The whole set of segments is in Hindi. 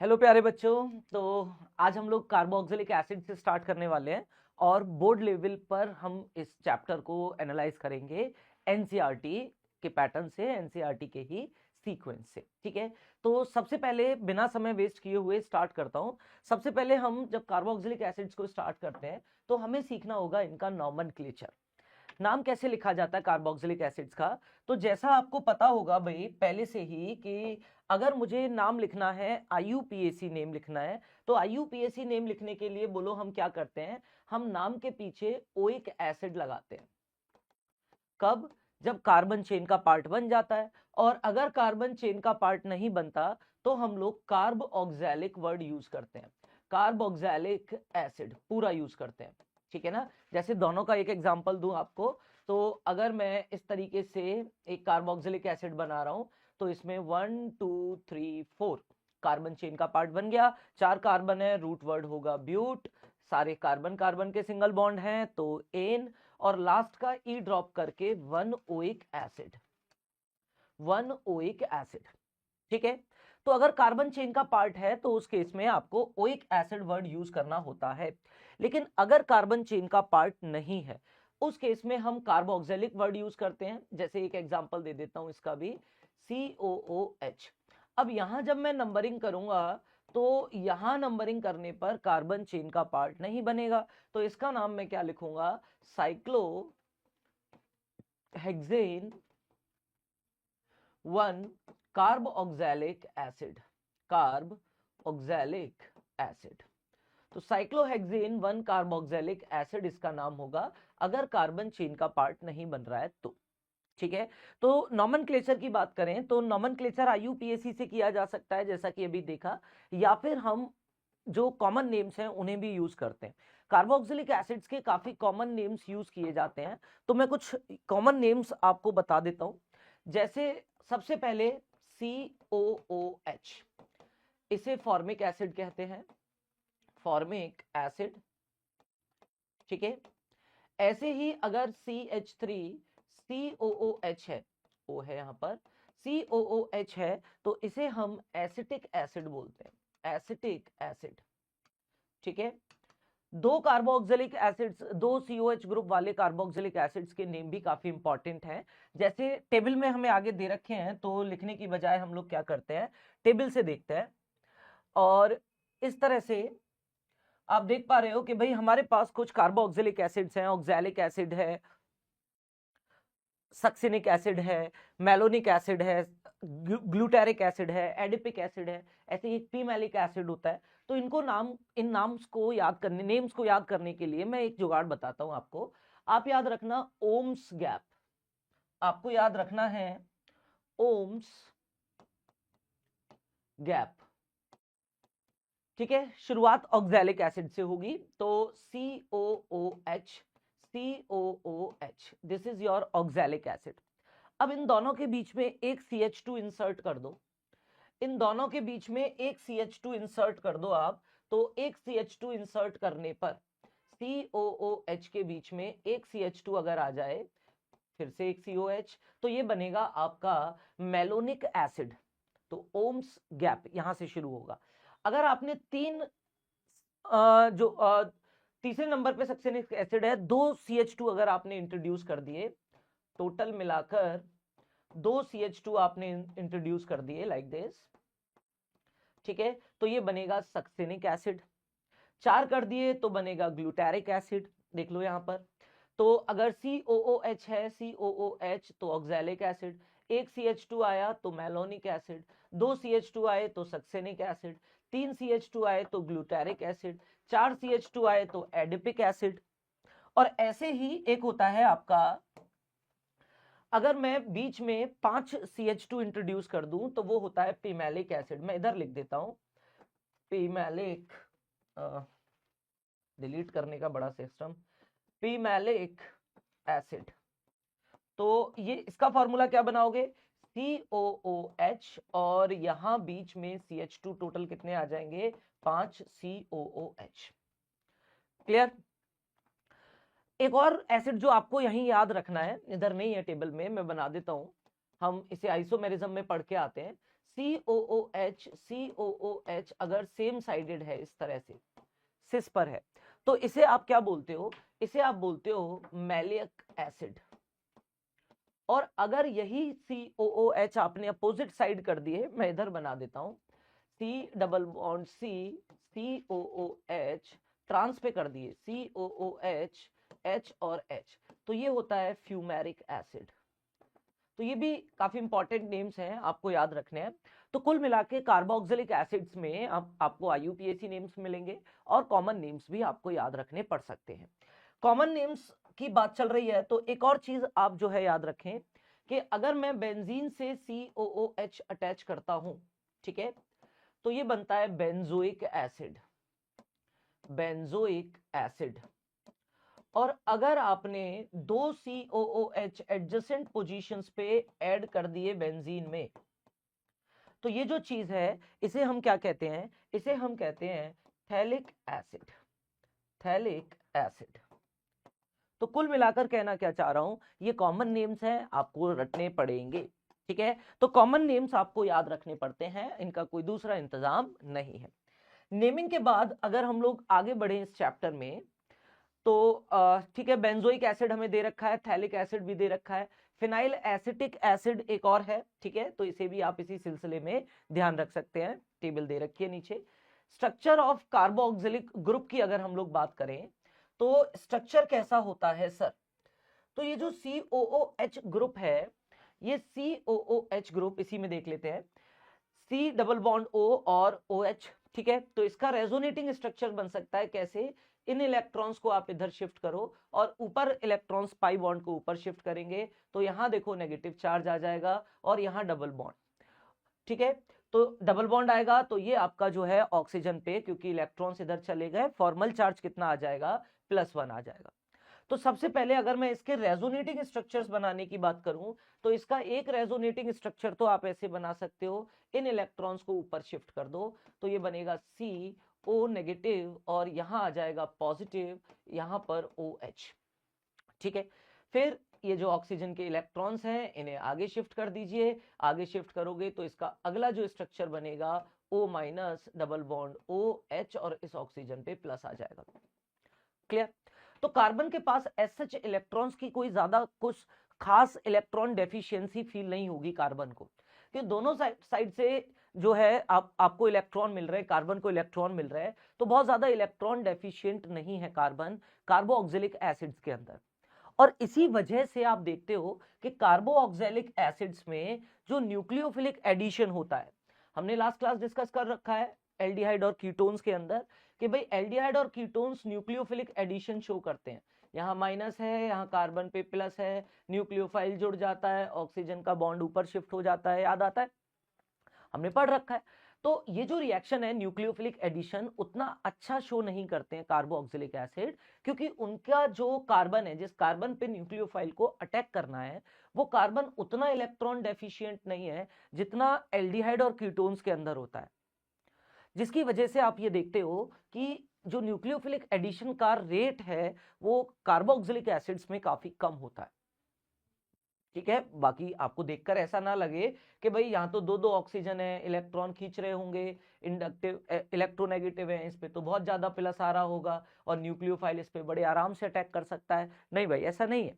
हेलो प्यारे बच्चों। तो आज हम लोग कार्बोक्सिलिक एसिड से स्टार्ट करने वाले हैं और बोर्ड लेवल पर हम इस चैप्टर को एनालाइज करेंगे एनसीईआरटी के पैटर्न से, एनसीईआरटी के ही सीक्वेंस से। ठीक है, तो सबसे पहले बिना समय वेस्ट किए हुए स्टार्ट करता हूं। सबसे पहले हम जब कार्बोक्सिलिक एसिड्स को स्टार्ट करते हैं तो हमें सीखना होगा इनका नॉमेनक्लेचर। नाम कैसे लिखा जाता है कार्बोक्सिलिक एसिड्स का। तो जैसा आपको पता होगा भाई पहले से ही कि अगर मुझे नाम लिखना है, आईयूपीएसी नेम लिखना है, तो आईयूपीएसी नेम लिखने के लिए बोलो हम क्या करते हैं, हम नाम के पीछे ओइक एसिड लगाते हैं। कब? जब कार्बन चेन का पार्ट बन जाता है। और अगर कार्बन चेन का पार्ट नहीं बनता तो हम लोग कार्ब ऑक्सैलिक वर्ड यूज करते हैं, कार्ब ऑक्सैलिक एसिड पूरा यूज करते हैं। ठीक है ना। जैसे दोनों का एक एग्जांपल दूं आपको, तो अगर मैं इस तरीके से एक कार्बोक्सिलिक एसिड बना रहा हूं तो इसमें 1 2 3 4 कार्बन चेन का पार्ट बन गया। 4 कार्बन है, रूट वर्ड होगा ब्यूट, सारे कार्बन कार्बन के सिंगल बॉन्ड हैं तो एन, और लास्ट का ई ड्रॉप करके 1 ओइक एसिड, 1 ओइक एसिड। ठीक है, तो अगर कार्बन चेन का पार्ट है तो उस केस में आपको ओइक एसिड वर्ड यूज करना होता है। लेकिन अगर कार्बन चेन का पार्ट नहीं है उस केस में हम कार्बोक्सिलिक वर्ड यूज करते हैं। जैसे एक एग्जांपल दे देता हूं इसका भी, COOH। अब यहां जब मैं नंबरिंग करूंगा तो यहां नंबरिंग करने पर कार्बन चेन का पार्ट नहीं बनेगा, तो इसका नाम मैं क्या लिखूंगा, cyclohexane 1 carb oxalic acid, carb oxalic acid. तो साइक्लोहेक्सेन 1 कार्बोक्सिलिक एसिड इसका नाम होगा अगर कार्बन चेन का पार्ट नहीं बन रहा है तो। ठीक है, तो नॉमेनक्लेचर की बात करें तो नॉमेनक्लेचर आईयूपीएसी से किया जा सकता है जैसा कि अभी देखा, या फिर हम जो कॉमन नेम्स हैं उन्हें भी यूज करते हैं। कार्बोक्सिलिक एसिड्स के काफी कॉमन नेम्स यूज किए जाते हैं, तो मैं कुछ कॉमन नेम्स आपको बता देता हूं। जैसे सबसे पहले COOH, इसे फॉर्मिक एसिड कहते हैं, फॉर्मिक एसिड। ठीक है, ऐसे ही अगर CH3 COOH है, O है यहां पर, COOH है तो इसे हम एसिटिक एसिड बोलते हैं, एसिटिक एसिड। ठीक है, दो कार्बोक्सिलिक एसिड्स, दो COH ग्रुप वाले कार्बोक्सिलिक एसिड्स के नेम भी काफी इंपॉर्टेंट हैं। जैसे टेबल में हमें आगे दे रखे हैं तो लिखने की बजाय हम लोग क्या करते हैं, टेबल से देखते हैं। और इस तरह से आप देख पा रहे हो कि भाई हमारे पास कुछ कार्बोक्सिलिक एसिड्स हैं, ऑक्सैलिक एसिड है, सक्सिनिक एसिड है, मेलोनिक एसिड है, ग्लूटेरिक एसिड है, एडिपिक एसिड है, ऐसे ही पीमेलिक एसिड होता है। तो इनको नाम, इन नाम्स को याद करने, नेम्स को याद करने के लिए मैं एक जुगाड़ बताता हूं आपको। आप याद रखना ओम्स गैप, आपको याद रखना है ओम्स गैप। ठीक है, शुरुआत ऑक्सैलिक एसिड से होगी तो COOH, COOH, this is your oxalic acid. अब इन दोनों के बीच में एक CH2 इंसर्ट कर दो, इन दोनों के बीच में एक CH2 इंसर्ट कर दो आप, तो एक CH2 इंसर्ट करने पर COOH के बीच में एक CH2 अगर आ जाए, फिर से एक COH, तो ये बनेगा आपका मेलोनिक एसिड। तो ओम्स गैप यहां से शुरू होगा। अगर आपने तीसरे नंबर पे सक्सेनिक एसिड है, दो CH2 अगर आपने इंट्रोड्यूस कर दिए, टोटल मिलाकर दो CH2 आपने इंट्रोड्यूस कर दिए लाइक दिस। ठीक है, तो ये बनेगा सक्सेनिक एसिड। 4 कर दिए तो बनेगा ग्लूटारिक एसिड, देख लो यहां पर। तो अगर COOH है, COOH तो ऑक्सैलिक एसिड, एक CH2 आया तो मेलोनिक एसिड, दो CH2 आए तो सक्सेनिक एसिड, 3 CH2 आए तो ग्लूटारिक एसिड, 4 CH2 आए तो एडिपिक एसिड। और ऐसे ही एक होता है आपका, अगर मैं बीच में 5 CH2 इंट्रोड्यूस कर दूं तो वो होता है पीमेलिक एसिड। मैं इधर लिख देता हूं पीमेलिक, डिलीट करने का बड़ा सिस्टम, पीमेलिक एसिड। तो ये इसका फॉर्मूला क्या बनाओगे, COOH, और यहां बीच में CH2, टोटल कितने आ जाएंगे, 5 COOH। क्लियर। एक और एसिड जो आपको यहीं याद रखना है, इधर नहीं है टेबल में, मैं बना देता हूं, हम इसे आइसोमेरिज्म में पढ़ के आते हैं। COOH अगर सेम साइडेड है इस तरह से सिस पर है तो इसे आप क्या बोलते हो, इसे आप बोलते हो मैलिक एसिड। और अगर यही COOH आपने अपोजिट साइड कर दिए, मैं इधर बना देता हूं C double bond C COOH trans पे कर दिए COOH H और H, तो ये होता है फ्यूमेरिक एसिड। तो ये भी काफी इंपॉर्टेंट नेम्स हैं, आपको याद रखने हैं। तो कुल मिला के कार्बोक्सिलिक एसिड्स में आपको IUPAC नेम्स मिलेंगे और कॉमन नेम्स भी आपको याद रखने पड़ सकते हैं। कॉमन नेम्स की बात चल रही है तो एक और चीज आप जो है याद रखें कि अगर मैं बेंजीन से COOH अटैच करता हूं, ठीक है, तो ये बनता है बेंजोइक एसिड, बेंजोइक एसिड। और अगर आपने दो COOH एडजेसेंट पोजीशंस पे ऐड कर दिए बेंजीन में, तो ये जो चीज है इसे हम क्या कहते हैं, इसे हम कहते हैं थैलिक एसिड, थैलिक एसिड। तो कुल मिलाकर कहना क्या चाह रहा हूं, ये कॉमन नेम्स हैं, आपको रटने पड़ेंगे, ठीक है। तो कॉमन नेम्स आपको याद रखने पड़ते हैं, इनका कोई दूसरा इंतजाम नहीं है। नेमिंग के बाद अगर हम लोग आगे बढ़े इस चैप्टर में तो ठीक है, बेंजोइक एसिड हमें दे रखा है, थैलिक एसिड भी दे रखा है, फिनाइल एसिटिक एसिड एक और है, ठीक है, तो इसे भी आप इसी सिलसिले में ध्यान रख सकते हैं, टेबल दे रखी है नीचे। स्ट्रक्चर ऑफ कार्बोक्सिलिक ग्रुप की अगर हम लोग बात करें तो स्ट्रक्चर कैसा होता है सर, तो ये जो COOH ग्रुप है, ये COOH ग्रुप इसी में देख लेते हैं, C डबल बॉन्ड O और OH, ठीक है, तो इसका रेजोनेटिंग स्ट्रक्चर बन सकता है कैसे, इन इलेक्ट्रॉन्स को आप इधर शिफ्ट करो और ऊपर इलेक्ट्रॉन्स पाई बॉन्ड को ऊपर शिफ्ट करेंगे तो यहां देखो नेगेटिव चार्ज आ जाएगा और यहां डबल बॉन्ड, ठीक है, तो डबल बॉन्ड आएगा तो ये आपका जो है ऑक्सीजन पे, क्योंकि इलेक्ट्रॉन्स इधर चले गए, फॉर्मल चार्ज कितना आ जाएगा, +1 आ जाएगा। तो सबसे पहले अगर मैं इसके रेजोनेटिंग स्ट्रक्चर्स बनाने की बात करूं तो इसका एक रेजोनेटिंग स्ट्रक्चर तो आप ऐसे बना सकते हो, इन इलेक्ट्रॉन्स को ऊपर शिफ्ट कर दो तो ये बनेगा CO नेगेटिव और यहां आ जाएगा पॉजिटिव, यहां पर OH, ठीक है। फिर ये जो ऑक्सीजन के इलेक्ट्रॉन्स हैं इन्हें आगे शिफ्ट कर दीजिए, आगे शिफ्ट करोगे तो इसका अगला जो स्ट्रक्चर बनेगा O- डबल बॉन्ड OH और इस ऑक्सीजन पे प्लस आ जाएगा। क्लियर। तो कार्बन के पास एज सच इलेक्ट्रॉन्स की कोई ज्यादा कुछ खास इलेक्ट्रॉन डेफिशिएंसी फील नहीं होगी कार्बन को, कि दोनों साइड से जो है आपको इलेक्ट्रॉन मिल रहे हैं, कार्बन को इलेक्ट्रॉन मिल रहे हैं, तो बहुत ज्यादा इलेक्ट्रॉन डेफिशिएंट नहीं है कार्बन कार्बोक्सिलिक एसिड्स के अंदर। और इसी वजह से आप देखते हो कि कार्बोक्सिलिक एसिड्स में जो न्यूक्लियोफिलिक एडिशन होता है, हमने लास्ट क्लास डिस्कस कर रखा है एल्डिहाइड और कीटोन्स के अंदर कि भाई एल्डिहाइड और कीटोन्स न्यूक्लियोफिलिक एडिशन शो करते हैं, यहाँ माइनस है, यहाँ कार्बन पे प्लस है, न्यूक्लियोफाइल जुड़ जाता है, ऑक्सीजन का बॉन्ड ऊपर शिफ्ट हो जाता है, याद आता है, हमने पढ़ रखा है। तो ये जो रिएक्शन है न्यूक्लियोफिलिक एडिशन उतना अच्छा शो नहीं करते हैं कार्बोक्सिलिक एसिड, क्योंकि उनका जो कार्बन है, जिस कार्बन पे न्यूक्लियोफाइल को अटैक करना है, वो कार्बन उतना इलेक्ट्रॉन डेफिशिएंट नहीं है जितना एल्डिहाइड और कीटोन्स के अंदर होता है, जिसकी वजह से आप ये देखते हो कि जो न्यूक्लियोफिलिक एडिशन का रेट है वो कार्बोक्सिलिक एसिड्स में काफी कम होता है, ठीक है। बाकी आपको देखकर ऐसा ना लगे कि भाई यहाँ तो दो दो ऑक्सीजन है, इलेक्ट्रॉन खींच रहे होंगे, इंडक्टिव इलेक्ट्रोनेगेटिव है, इस पे तो बहुत ज्यादा प्लस आ रहा होगा और न्यूक्लियोफाइल इस पे बड़े आराम से अटैक कर सकता है, नहीं भाई ऐसा नहीं है,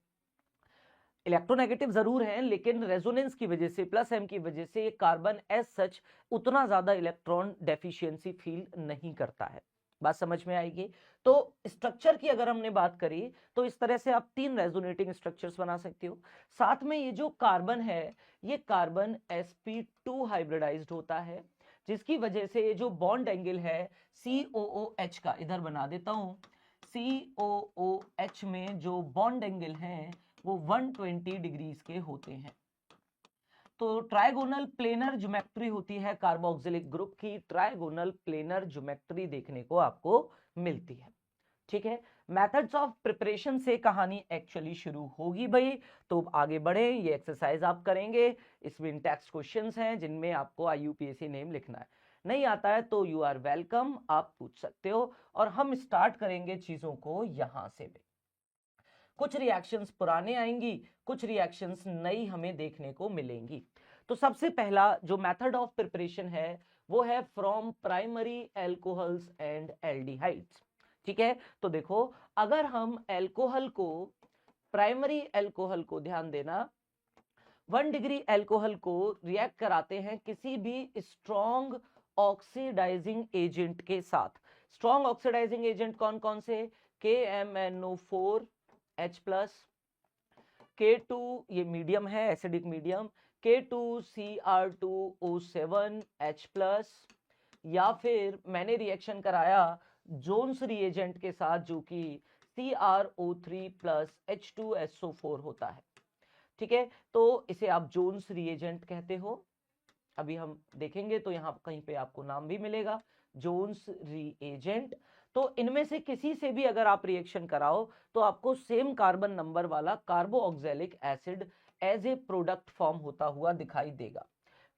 इलेक्ट्रोनेगेटिव जरूर है लेकिन रेजोनेंस की वजह से +m की वजह से कार्बन एज सच उतना ज्यादा इलेक्ट्रॉन डेफिशिएंसी फील नहीं करता है, बात समझ में आएगी। तो स्ट्रक्चर की अगर हमने बात करी तो इस तरह से आप 3 रेजोनेटिंग स्ट्रक्चर्स बना सकते हो। साथ में ये जो कार्बन है ये कार्बन sp2 हाइब्रिडाइज्ड होता है, जिसकी वजह से ये जो बॉन्ड एंगल है COOH का, इधर बना देता हूं, COOH में जो बॉन्ड एंगल है वो 120 डिग्रीज के होते हैं। तो ट्राइगोनल प्लेनर ज्योमेट्री होती है कार्बोक्सिलिक ग्रुप की, ट्राइगोनल प्लेनर ज्योमेट्री देखने को आपको मिलती है, ठीक है। मेथड्स ऑफ प्रिपरेशन से कहानी एक्चुअली शुरू होगी भाई, तो आगे बढ़े, ये एक्सरसाइज आप करेंगे, इसमें टेक्स्ट क्वेश्चंस हैं जिनमें आपको IUPAC नेम लिखना है, नहीं आता है तो यू आर वेलकम, आप पूछ सकते हो। और हम स्टार्ट करेंगे चीजों को यहां से भी, कुछ रिएक्शंस पुराने आएंगी, कुछ रिएक्शंस नई हमें देखने को मिलेंगी। तो सबसे पहला जो मेथड ऑफ प्रिपरेशन है वो है from primary alcohols and aldehydes. ठीक है, तो देखो अगर हम एल्कोहल को, प्राइमरी एल्कोहल को, ध्यान देना, 1 डिग्री एल्कोहल को रिएक्ट कराते हैं किसी भी स्ट्रॉन्ग ऑक्सीडाइजिंग एजेंट के साथ। स्ट्रॉन्ग ऑक्सीडाइजिंग एजेंट कौन कौन से? KMnO4 H+, K2 ये मीडियम है, एसिडिक मीडियम, K2Cr2O7 H+, या फिर मैंने रिएक्शन कराया जोन्स रिएजेंट के साथ जो कि CrO3 + H2SO4 होता है। ठीक है, तो इसे आप जोन्स रिएजेंट कहते हो। अभी हम देखेंगे तो यहाँ कहीं पे आपको नाम भी मिलेगा, जोन्स रिएजेंट। तो इनमें से किसी से भी अगर आप रिएक्शन कराओ तो आपको सेम कार्बन नंबर वाला carboxylic acid as a product form होता हुआ दिखाई देगा।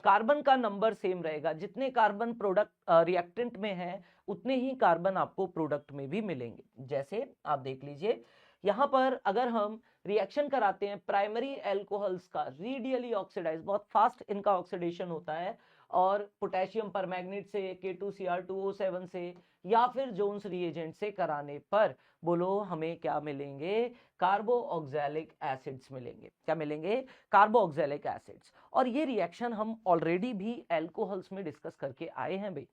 कार्बन का नंबर सेम रहेगा, जितने कार्बन प्रोडक्ट रिएक्टेंट में है उतने ही कार्बन आपको प्रोडक्ट में भी मिलेंगे। जैसे आप देख लीजिए यहाँ पर अगर हम रिएक्शन कराते हैं प्राइमरी एल्कोहल्स का, रेडियली ऑक्सीडाइज, बहुत फास्ट इनका ऑक्सीडेशन होता है, और पोटेशियम परमैंगनेट से, K2Cr2O7 से, या फिर जोन्स रिएजेंट से कराने पर बोलो हमें क्या मिलेंगे? कार्बोऑक्जेलिक एसिड्स मिलेंगे। क्या मिलेंगे? कार्बोऑक्जेलिक एसिड्स। और ये रिएक्शन हम ऑलरेडी भी एल्कोहल्स में डिस्कस करके आए हैं भाई।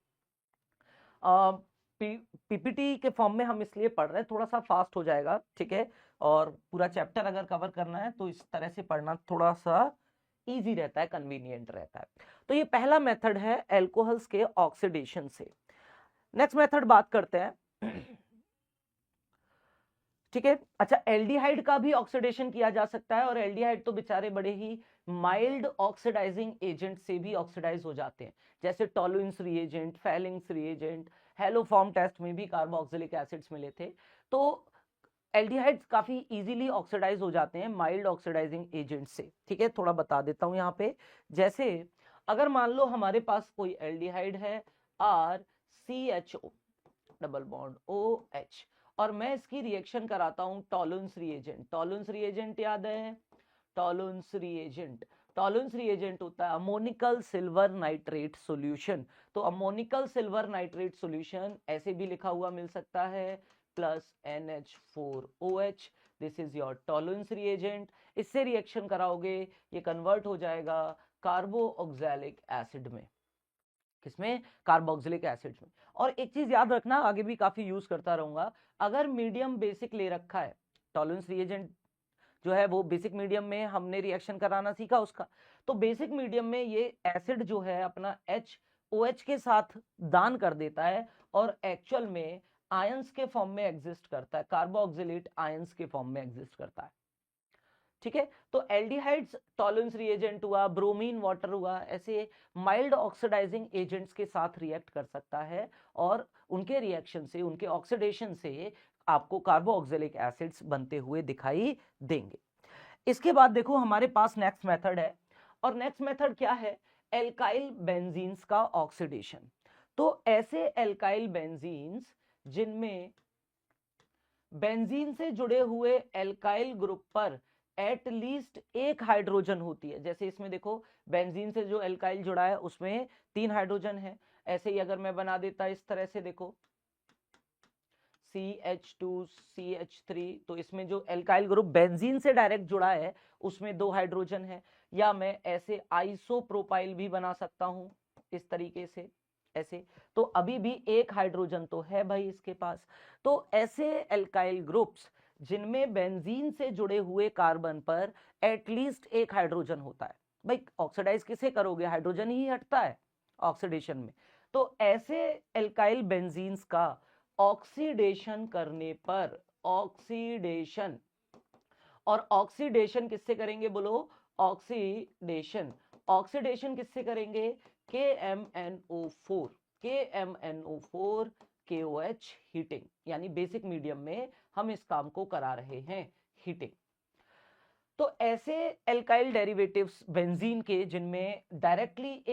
पीपीटी के फॉर्म में हम इसलिए पढ़ रहे हैं, थोड़ा सा फास्ट हो जाएगा, ठीक है, और पूरा चैप्टर अगर कवर करना है तो इस तरह से पढ़ना थोड़ा सा इजी रहता है, कन्वीनियंट रहता है। तो ये पहला मेथड है एल्कोहल्स के ऑक्सीडेशन से। नेक्स्ट मेथड बात करते हैं, ठीक है। अच्छा, एल्डिहाइड का भी ऑक्सीडेशन किया जा सकता है, और एल्डिहाइड तो बेचारे बड़े ही माइल्ड ऑक्सीडाइजिंग एजेंट से भी ऑक्सीडाइज हो जाते हैं, जैसे Tollens reagent, Fehling's reagent, haloform test में भी कार्बोक्सिलिक एसिड्स मिले थे। तो एल्डिहाइड्स काफी इजीली ऑक्सीडाइज हो जाते हैं माइल्ड ऑक्सीडाइजिंग एजेंट से। ठीक है, थोड़ा बता देता हूं यहाँ पे। जैसे अगर मान लो हमारे पास कोई एल्डिहाइड है RCHO डबल बॉन्ड OH, और मैं इसकी रिएक्शन कराता हूं टॉलुइन्स रिएजेंट। टॉलुइन्स रिएजेंट याद है? टॉलुइन्स रिएजेंट, टॉलुइन्स रिएजेंट होता है अमोनिकल सिल्वर नाइट्रेट सॉल्यूशन। तो अमोनिकल सिल्वर नाइट्रेट सॉल्यूशन ऐसे भी लिखा हुआ मिल सकता है, plus NH4OH, this is your Tollens reagent. इससे रिएक्शन कराओगे, ये कन्वर्ट हो जाएगा कार्बोऑक्जेलिक एसिड में। किसमें? कार्बोक्सिलिक एसिड में। और एक चीज याद रखना, आगे भी काफी यूज करता रहूंगा, अगर मीडियम बेसिक ले रखा है, टॉलरेंस रिएजेंट जो है वो बेसिक मीडियम में हमने रिएक्शन कराना सीखा उसका, तो बेसिक मीडियम में ये एसिड जो है अपना HOH के साथ दान कर देता है, और एक्चुअल में आयंस के फॉर्म में एग्जिस्ट करता है, कार्बोक्सिलेट आयंस के फॉर्म में एग्जिस्ट करता है। ठीक है, तो एल्डिहाइड्स टॉलरेंस रिएजेंट हुआ, ब्रोमीन वाटर हुआ, ऐसे माइल्ड ऑक्सीडाइजिंग एजेंट्स के साथ रिएक्ट कर सकता है, और उनके रिएक्शन से, उनके ऑक्सीडेशन से आपको कार्बोऑक्सिलिक एसिड्स बनते हुए दिखाई देंगे। इसके बाद देखो हमारे पास नेक्स्ट मेथड है, और नेक्स्ट मेथड क्या है? एल्काइल बेंजीन्स का ऑक्सीडेशन। तो ऐसे एल्काइल बेंजीन्स जिनमें बेंजीन से जुड़े हुए एल्काइल ग्रुप पर एटलीस्ट एक हाइड्रोजन होती है, जैसे इसमें देखो बेंजीन से जो एल्काइल जुड़ा है उसमें 3 हाइड्रोजन है। ऐसे ही अगर मैं बना देता इस तरह से, देखो CH2CH3, तो इसमें जो एल्काइल ग्रुप बेंजीन से डायरेक्ट जुड़ा है उसमें 2 हाइड्रोजन है। या मैं ऐसे आइसोप्रोपाइल भी बना सकता हूं इस तरीके से, ऐसे, तो अभी भी एक हाइड्रोजन तो है भाई इसके पास। तो ऐसे एल्काइल ग्रुप्स जिनमें बेंजीन से जुड़े हुए कार्बन पर एटलीस्ट एक हाइड्रोजन होता है, भाई ऑक्सीडाइज किसे करोगे? हाइड्रोजन ही हटता है ऑक्सीडेशन में। तो ऐसे एल्काइल बेंजीन्स का ऑक्सीडेशन करने पर, ऑक्सीडेशन, और ऑक्सीडेशन किससे करेंगे बोलो? ऑक्सीडेशन, ऑक्सीडेशन किससे करेंगे? KMnO4, KMnO4 KOH हीटिंग, यानी बेसिक मीडियम में हम इस काम को करा रहे हैं, हीटिंग। तो ऐसे एल्काइल डेरिवेटिव्स बेंजीन के जिनमें डायरेक्टली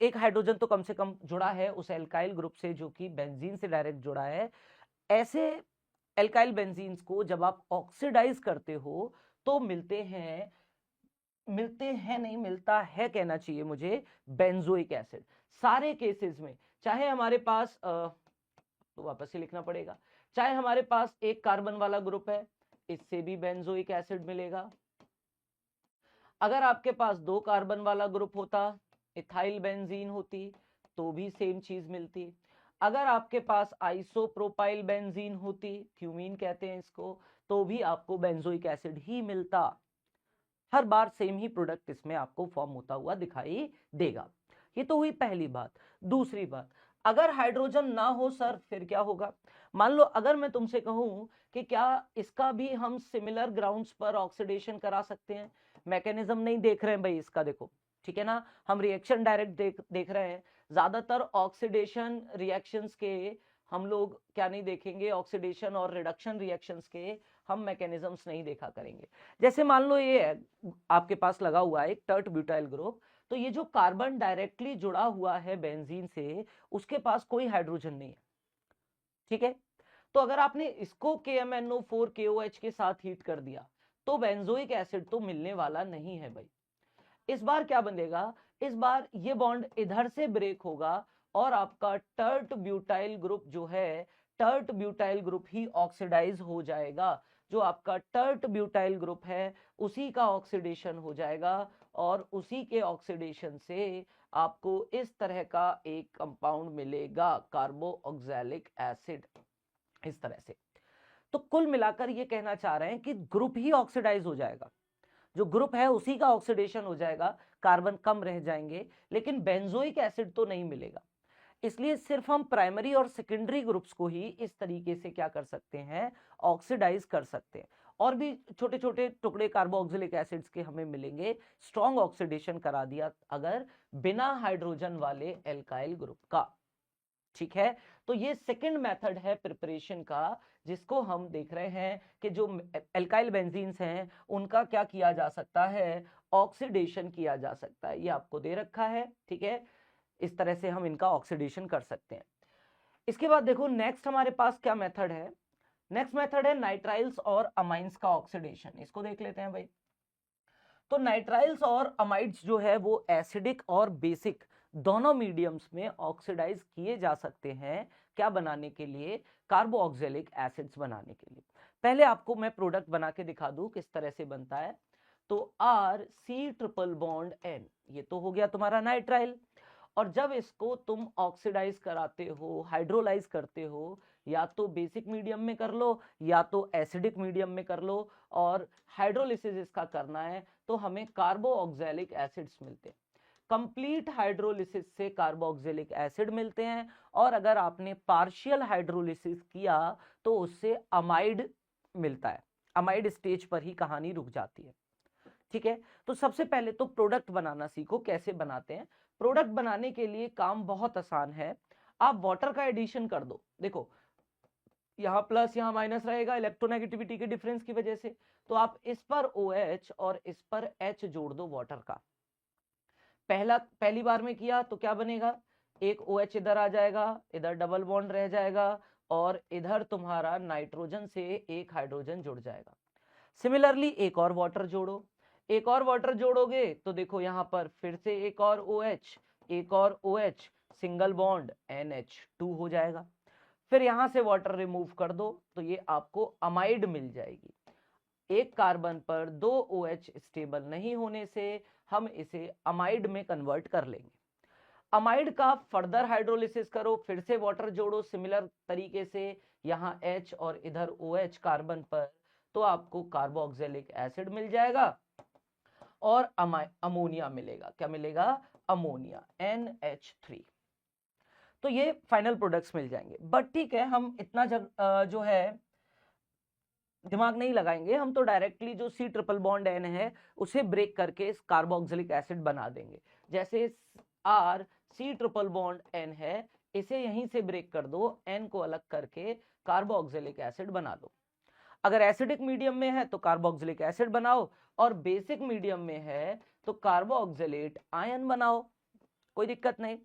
एक हाइड्रोजन तो कम से कम जुड़ा है उस एल्काइल ग्रुप से जो कि बेंजीन से डायरेक्ट जुड़ा है, ऐसे एल्काइल बेंजीन्स को जब आप ऑक्सीडाइज करते हो तो मिलते हैं मिलते हैं नहीं, मिलता है कहना चाहिए मुझे, बेंजोइक एसिड सारे केसेस में। चाहे हमारे पास तो वापस से लिखना पड़ेगा, चाहे हमारे पास एक कार्बन वाला ग्रुप है, इससे भी बेंजोइक एसिड मिलेगा। अगर आपके पास दो कार्बन वाला ग्रुप होता, इथाइल बेंजीन होती, तो भी सेम चीज मिलती। अगर आपके पास आइसोप्रोपाइल बेंजीन होती, क्यूमीन कहते हैं इसको, तो भी आपको बेंजोइक एसिड ही मिलता। हर बार सेम ही प्रोडक्ट इसमें आपको फॉर्म होता हुआ दिखाई देगा। ये तो हुई पहली बात। दूसरी बात, अगर हाइड्रोजन ना हो सर फिर क्या होगा? मान लो अगर मैं तुमसे कहूं कि क्या इसका भी हम सिमिलर ग्राउंड्स पर ऑक्सीडेशन करा सकते हैं, मैकेनिज्म नहीं देख रहे हैं भाई इसका, देखो ठीक है ना, हम रिएक्शन डायरेक्ट देख रहे हैं। ज्यादातर ऑक्सीडेशन रिएक्शंस के हम लोग क्या नहीं देखेंगे, ऑक्सीडेशन और रिडक्शन रिएक्शंस के हम मैकेनिज्म्स नहीं देखा करेंगे। जैसे मान लो ये है आपके पास लगा हुआ है एक टर्ट ब्यूटाइल ग्रुप, तो ये जो कार्बन डायरेक्टली जुड़ा हुआ है बेंजीन से, उसके पास कोई हाइड्रोजन नहीं है, ठीक है। तो अगर आपने इसको KMnO4 KOH के साथ हीट कर दिया तो बेंजोइक एसिड तो मिलने वाला नहीं है भाई। इस बार क्या बनेगा, इस बार ये बॉन्ड इधर से ब्रेक होगा और आपका टर्ट ब्यूटाइल ग्रुप जो है, टर्ट ब्यूटाइल ग्रुप ही ऑक्सीडाइज हो जाएगा। जो आपका टर्ट ब्यूटाइल ग्रुप है उसी का ऑक्सीडेशन हो जाएगा और उसी के ऑक्सीडेशन से आपको इस तरह का एक कंपाउंड मिलेगा, कार्बोक्सिलिक एसिड, इस तरह से। तो कुल मिलाकर ये कहना चाह रहे हैं कि ग्रुप ही ऑक्सीडाइज हो जाएगा, जो ग्रुप है उसी का ऑक्सीडेशन हो जाएगा, कार्बन कम रह जाएंगे, लेकिन बेंजोइक एसिड तो नहीं मिलेगा। इसलिए सिर्फ हम प्राइमरी और सेकेंडरी ग्रुप्स को ही इस तरीके से क्या कर सकते हैं, ऑक्सीडाइज कर सकते हैं। और भी छोटे छोटे टुकड़े कार्बोक्सिलिक एसिड्स के हमें मिलेंगे, स्ट्रॉन्ग ऑक्सीडेशन करा दिया अगर बिना हाइड्रोजन वाले एल्काइल ग्रुप का, ठीक है। तो ये सेकंड मेथड है प्रिपरेशन का, जिसको हम देख रहे हैं कि जो एल्काइल बेंजीन्स हैं उनका क्या किया जा सकता है, ऑक्सीडेशन किया जा सकता है। ये आपको दे रखा है, ठीक है, इस तरह से हम इनका ऑक्सीडेशन कर सकते हैं। इसके बाद देखो नेक्स्ट हमारे पास क्या मेथड है, नेक्स्ट मेथड है नाइट्राइल्स और अमाइंस का ऑक्सीडेशन। इसको देख लेते हैं भाई। तो नाइट्राइल्स और अमाइड्स जो है वो एसिडिक और बेसिक दोनों मीडियम्स में ऑक्सीडाइज किए जा सकते हैं, क्या बनाने के लिए, कार्बोक्सिलिक एसिड्स बनाने के लिए। पहले आपको मैं प्रोडक्ट बना के दिखा दूं किस तरह से बनता है। तो RC ट्रिपल बॉन्ड N, ये तो हो गया तुम्हारा नाइट्राइल। और जब इसको तुम ऑक्सीडाइज कराते हो, हाइड्रोलाइज करते हो, या तो बेसिक मीडियम में कर लो या तो एसिडिक मीडियम में कर लो, और हाइड्रोलिसिस इसका करना है, तो हमें कार्बोक्सिलिक एसिड्स मिलते हैं। कंप्लीट हाइड्रोलिसिस से कार्बोक्सिलिक एसिड मिलते हैं, और अगर आपने पार्शियल हाइड्रोलिसिस किया तो उससे अमाइड मिलता है। अमाइड स्टेज पर ही कहानी रुक जाती है, ठीक है। तो सबसे पहले तो प्रोडक्ट बनाना सीखो, कैसे बनाते हैं। प्रोडक्ट बनाने के लिए काम बहुत आसान है, आप वाटर का एडिशन कर दो। देखो यहाँ प्लस यहाँ माइनस रहेगा इलेक्ट्रोनेगेटिविटी के डिफरेंस की वजह से, तो आप इस पर OH और इस पर H जोड़ दो वाटर का। पहली बार में किया तो क्या बनेगा, एक OH इधर आ जाएगा, इधर डबल बॉन्ड रह जाएगा, और इधर तुम्हारा नाइट्रोजन से एक हाइड्रोजन जुड़ जाएगा। सिमिलरली एक और वाटर जोड़ो, एक और वाटर जोड़ोगे तो देखो यहाँ पर फिर से एक और OH, एक और OH, सिंगल बॉन्ड NH2 हो जाएगा। फिर यहां से वाटर रिमूव कर दो तो ये आपको अमाइड मिल जाएगी। एक कार्बन पर दो OH स्टेबल नहीं होने से हम इसे अमाइड में कन्वर्ट कर लेंगे। अमाइड का फर्दर हाइड्रोलिसिस करो, फिर से वाटर जोड़ो सिमिलर तरीके से, यहाँ H और इधर OH कार्बन पर, तो आपको कार्बोक्सिलिक एसिड मिल जाएगा और अमोनिया मिलेगा। क्या मिलेगा, अमोनिया, NH3। तो ये फाइनल प्रोडक्ट्स मिल जाएंगे। बट ठीक है, हम इतना जो है दिमाग नहीं लगाएंगे, हम तो डायरेक्टली जो C ट्रिपल बॉन्ड N है उसे ब्रेक करके इस कार्बोक्सिलिक एसिड बना देंगे। जैसे RC ट्रिपल बॉन्ड N है, इसे यहीं से ब्रेक कर दो, N को अलग करके कार्बोक्सिलिक एसिड बना दो। अगर एसिडिक मीडियम में है तो कार्बोक्सिलिक एसिड बनाओ, और बेसिक मीडियम में है तो कार्बोक्सिलेट आयन बनाओ, कोई दिक्कत नहीं।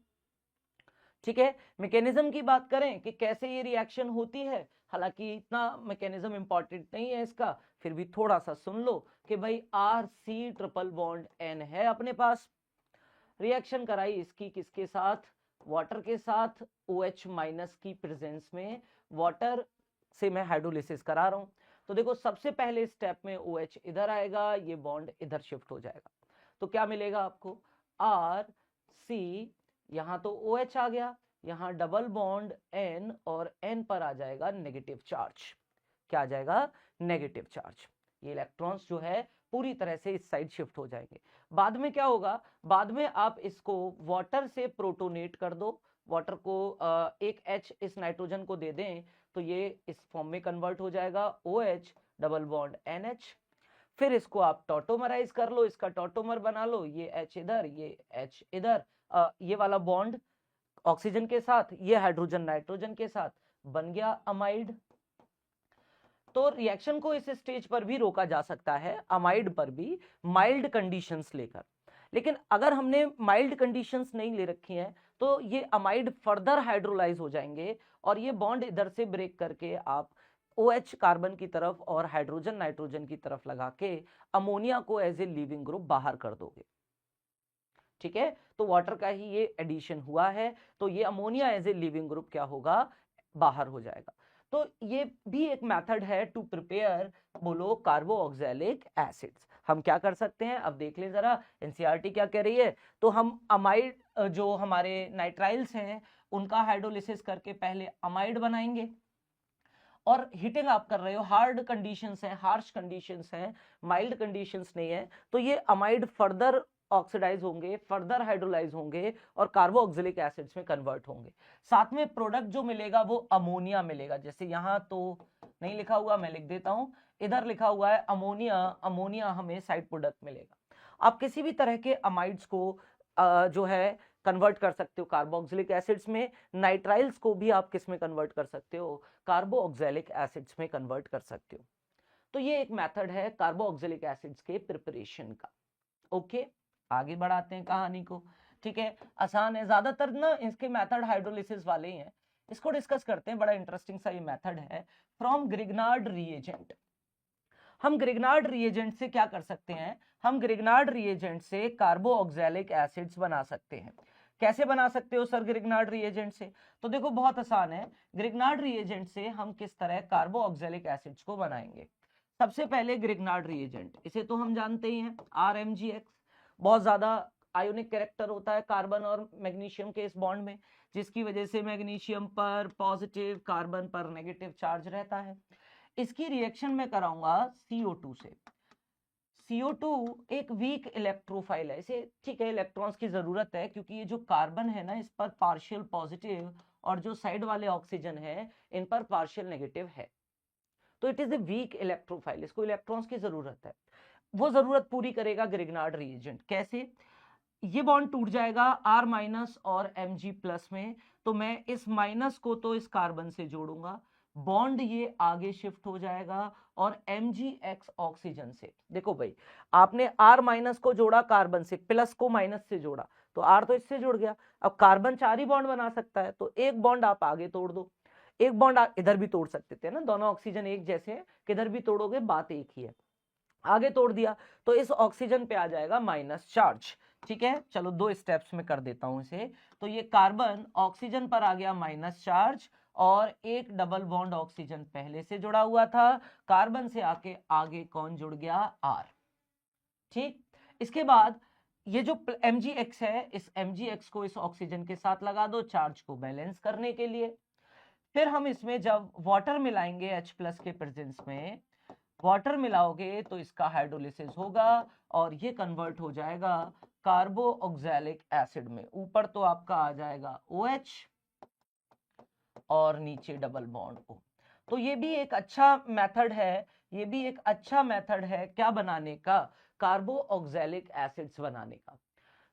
ठीक है। मैकेनिज्म की बात करें कि कैसे ये रिएक्शन होती है, हालांकि इतना मैकेनिज्म इंपॉर्टेंट नहीं है इसका, फिर भी थोड़ा सा सुन लो कि भाई RC ट्रिपल बॉन्ड N है अपने पास, रिएक्शन कराई इसकी किसके साथ, वाटर के साथ, OH माइनस की प्रेजेंस में, वाटर से मैं हाइड्रोलिसिस करा रहा हूं। तो देखो सबसे पहले स्टेप में OH इधर आएगा, ये बॉन्ड इधर शिफ्ट हो जाएगा, तो क्या मिलेगा आपको, RC, यहां तो OH आ गया, यहां डबल बॉन्ड N और N पर आ जाएगा नेगेटिव चार्ज। क्या आ जाएगा, नेगेटिव चार्ज। ये इलेक्ट्रॉन्स जो है पूरी तरह से इस साइड शिफ्ट हो जाएंगे। बाद में क्या होगा, बाद में आप इसको वाटर से प्रोटोनेट कर दो, वाटर को एक H इस नाइट्रोजन को दे दें तो ये इस फॉर्म में कन्वर्ट हो जाएगा, OH डबल बॉन्ड NH। फिर इसको आप टॉटोमराइज कर लो, इसका टॉटोमर बना लो, ये H इधर, ये H इधर, ये वाला बॉन्ड ऑक्सीजन के साथ, ये हाइड्रोजन नाइट्रोजन के साथ, बन गया अमाइड। तो रिएक्शन को इस स्टेज पर भी रोका जा सकता है, अमाइड पर भी, माइल्ड कंडीशंस लेकर। लेकिन अगर हमने माइल्ड कंडीशंस नहीं ले रखी हैं तो ये अमाइड फर्दर हाइड्रोलाइज हो जाएंगे और ये बॉन्ड इधर से ब्रेक करके आप OH कार्बन की तरफ और हाइड्रोजन नाइट्रोजन की तरफ लगा के अमोनिया को एज ए लिविंग ग्रुप बाहर कर दोगे। ठीक है, तो वाटर का ही ये एडिशन हुआ है, तो ये ammonia as a living group क्या होगा, बाहर हो जाएगा। तो ये भी एक मेथड है टू प्रिपेयर बोलो कार्बोऑक्सैलिक एसिड्स। हम क्या कर सकते हैं, अब देख लें जरा एनसीईआरटी क्या कह रही है। तो हम अमाइड जो हमारे नाइट्राइल्स हैं उनका हाइड्रोलिसिस करके पहले अमाइड बनाएंगे, और हीटिंग आप कर रहे हो, हार्ड कंडीशंस हैं, हार्श कंडीशंस हैं, माइल्ड कंडीशंस नहीं है, तो ये अमाइड फर्दर ऑक्सीडाइज होंगे, फर्दर हाइड्रोलाइज होंगे और कार्बोऑक्सिलिक एसिड्स में कन्वर्ट होंगे। साथ में प्रोडक्ट जो मिलेगा वो अमोनिया मिलेगा, जैसे यहां तो नहीं लिखा हुआ, मैं लिख देता हूं, इधर लिखा हुआ है अमोनिया, अमोनिया हमें साइड प्रोडक्ट मिलेगा। आप किसी भी तरह के अमाइड्स को जो है कन्वर्ट कर सकते हो कार्बोक्सिलिक एसिड्स में, नाइट्राइल्स को भी आप किस में कन्वर्ट कर सकते हो, कार्बोऑक्सैलिक एसिड्स में कन्वर्ट कर सकते हो। तो ये एक मेथड है कार्बोऑक्सिलिक एसिड्स के प्रिपरेशन का। ओके, आगे बढ़ाते हैं कहानी को। ठीक है, आसान है, ज्यादातर ना इसके मेथड हाइड्रोलिसिस वाले ही हैं। इसको डिस्कस करते हैं, बड़ा इंटरेस्टिंग सा ये मेथड है, फ्रॉम ग्रिग्नार्ड रिएजेंट। हम ग्रिग्नार्ड रिएजेंट से क्या कर सकते हैं, हम ग्रिग्नार्ड रिएजेंट से कार्बोऑक्सैलिक एसिड्स बना सकते हैं। कैसे बना सकते हो सर ग्रिग्नार्ड रिएजेंट से, तो देखो बहुत आसान है, ग्रिग्नार्ड रिएजेंट से हम किस तरह कार्बोऑक्सैलिक एसिड्स को बनाएंगे। सबसे पहले ग्रिग्नार्ड रिएजेंट, इसे तो हम जानते ही हैं, RMgX, बहुत ज्यादा आयोनिक कैरेक्टर होता है कार्बन और मैग्नीशियम के इस बॉन्ड में, जिसकी वजह से मैग्नीशियम पर पॉजिटिव, कार्बन पर नेगेटिव चार्ज रहता है। इसकी रिएक्शन में कराऊंगा CO2 से। CO2 एक वीक इलेक्ट्रोफाइल है, इसे ठीक है इलेक्ट्रॉन्स की जरूरत है क्योंकि ये जो कार्बन है ना इस पर पार्शियल पॉजिटिव और जो साइड वाले ऑक्सीजन है इन पर पार्शियल नेगेटिव है, तो it is a weak electrophile, इसको इलेक्ट्रॉन्स की जरूरत है। वो जरूरत पूरी करेगा ग्रिग्नार्ड रिएजेंट। कैसे, ये बॉन्ड टूट जाएगा R माइनस और Mg+ में, तो मैं इस माइनस को तो इस कार्बन से जोड़ूंगा, बॉन्ड ये आगे शिफ्ट हो जाएगा और Mgx ऑक्सीजन से, देखो भाई आपने R माइनस को जोड़ा कार्बन से, प्लस को माइनस से जोड़ा, तो R तो इससे जुड़ गया। अब कार्बन 4 ही बॉन्ड बना सकता है, तो एक बॉन्ड आप आगे तोड़ दो, एक बॉन्ड इधर भी तोड़ सकते थे ना, दोनों ऑक्सीजन एक जैसे हैं, किधर भी तोड़ोगे बात एक ही है। आगे तोड़ दिया तो इस ऑक्सीजन पे आ जाएगा माइनस चार्ज। ठीक है, चलो 2 स्टेप्स में कर देता हूं इसे। तो ये कार्बन ऑक्सीजन पर आ गया माइनस चार्ज और एक डबल बॉन्ड ऑक्सीजन पहले से जुड़ा हुआ था, कार्बन से आके आगे कौन जुड़ गया, R। ठीक, इसके बाद ये जो Mgx है, इस Mgx को इस ऑक्सीजन के साथ लगा दो चार्ज को बैलेंस करने के लिए। फिर हम इसमें जब वाटर मिलाएंगे H+ के प्रेजेंस में, वाटर मिलाओगे तो इसका हाइड्रोलिसिस होगा और ये कन्वर्ट हो जाएगा कार्बोऑक्सैलिक एसिड में। ऊपर तो आपका आ जाएगा OH और नीचे डबल बॉन्ड O। तो ये भी एक अच्छा मेथड है, ये भी एक अच्छा मेथड है क्या बनाने का, कार्बोऑक्सैलिक एसिड्स बनाने का।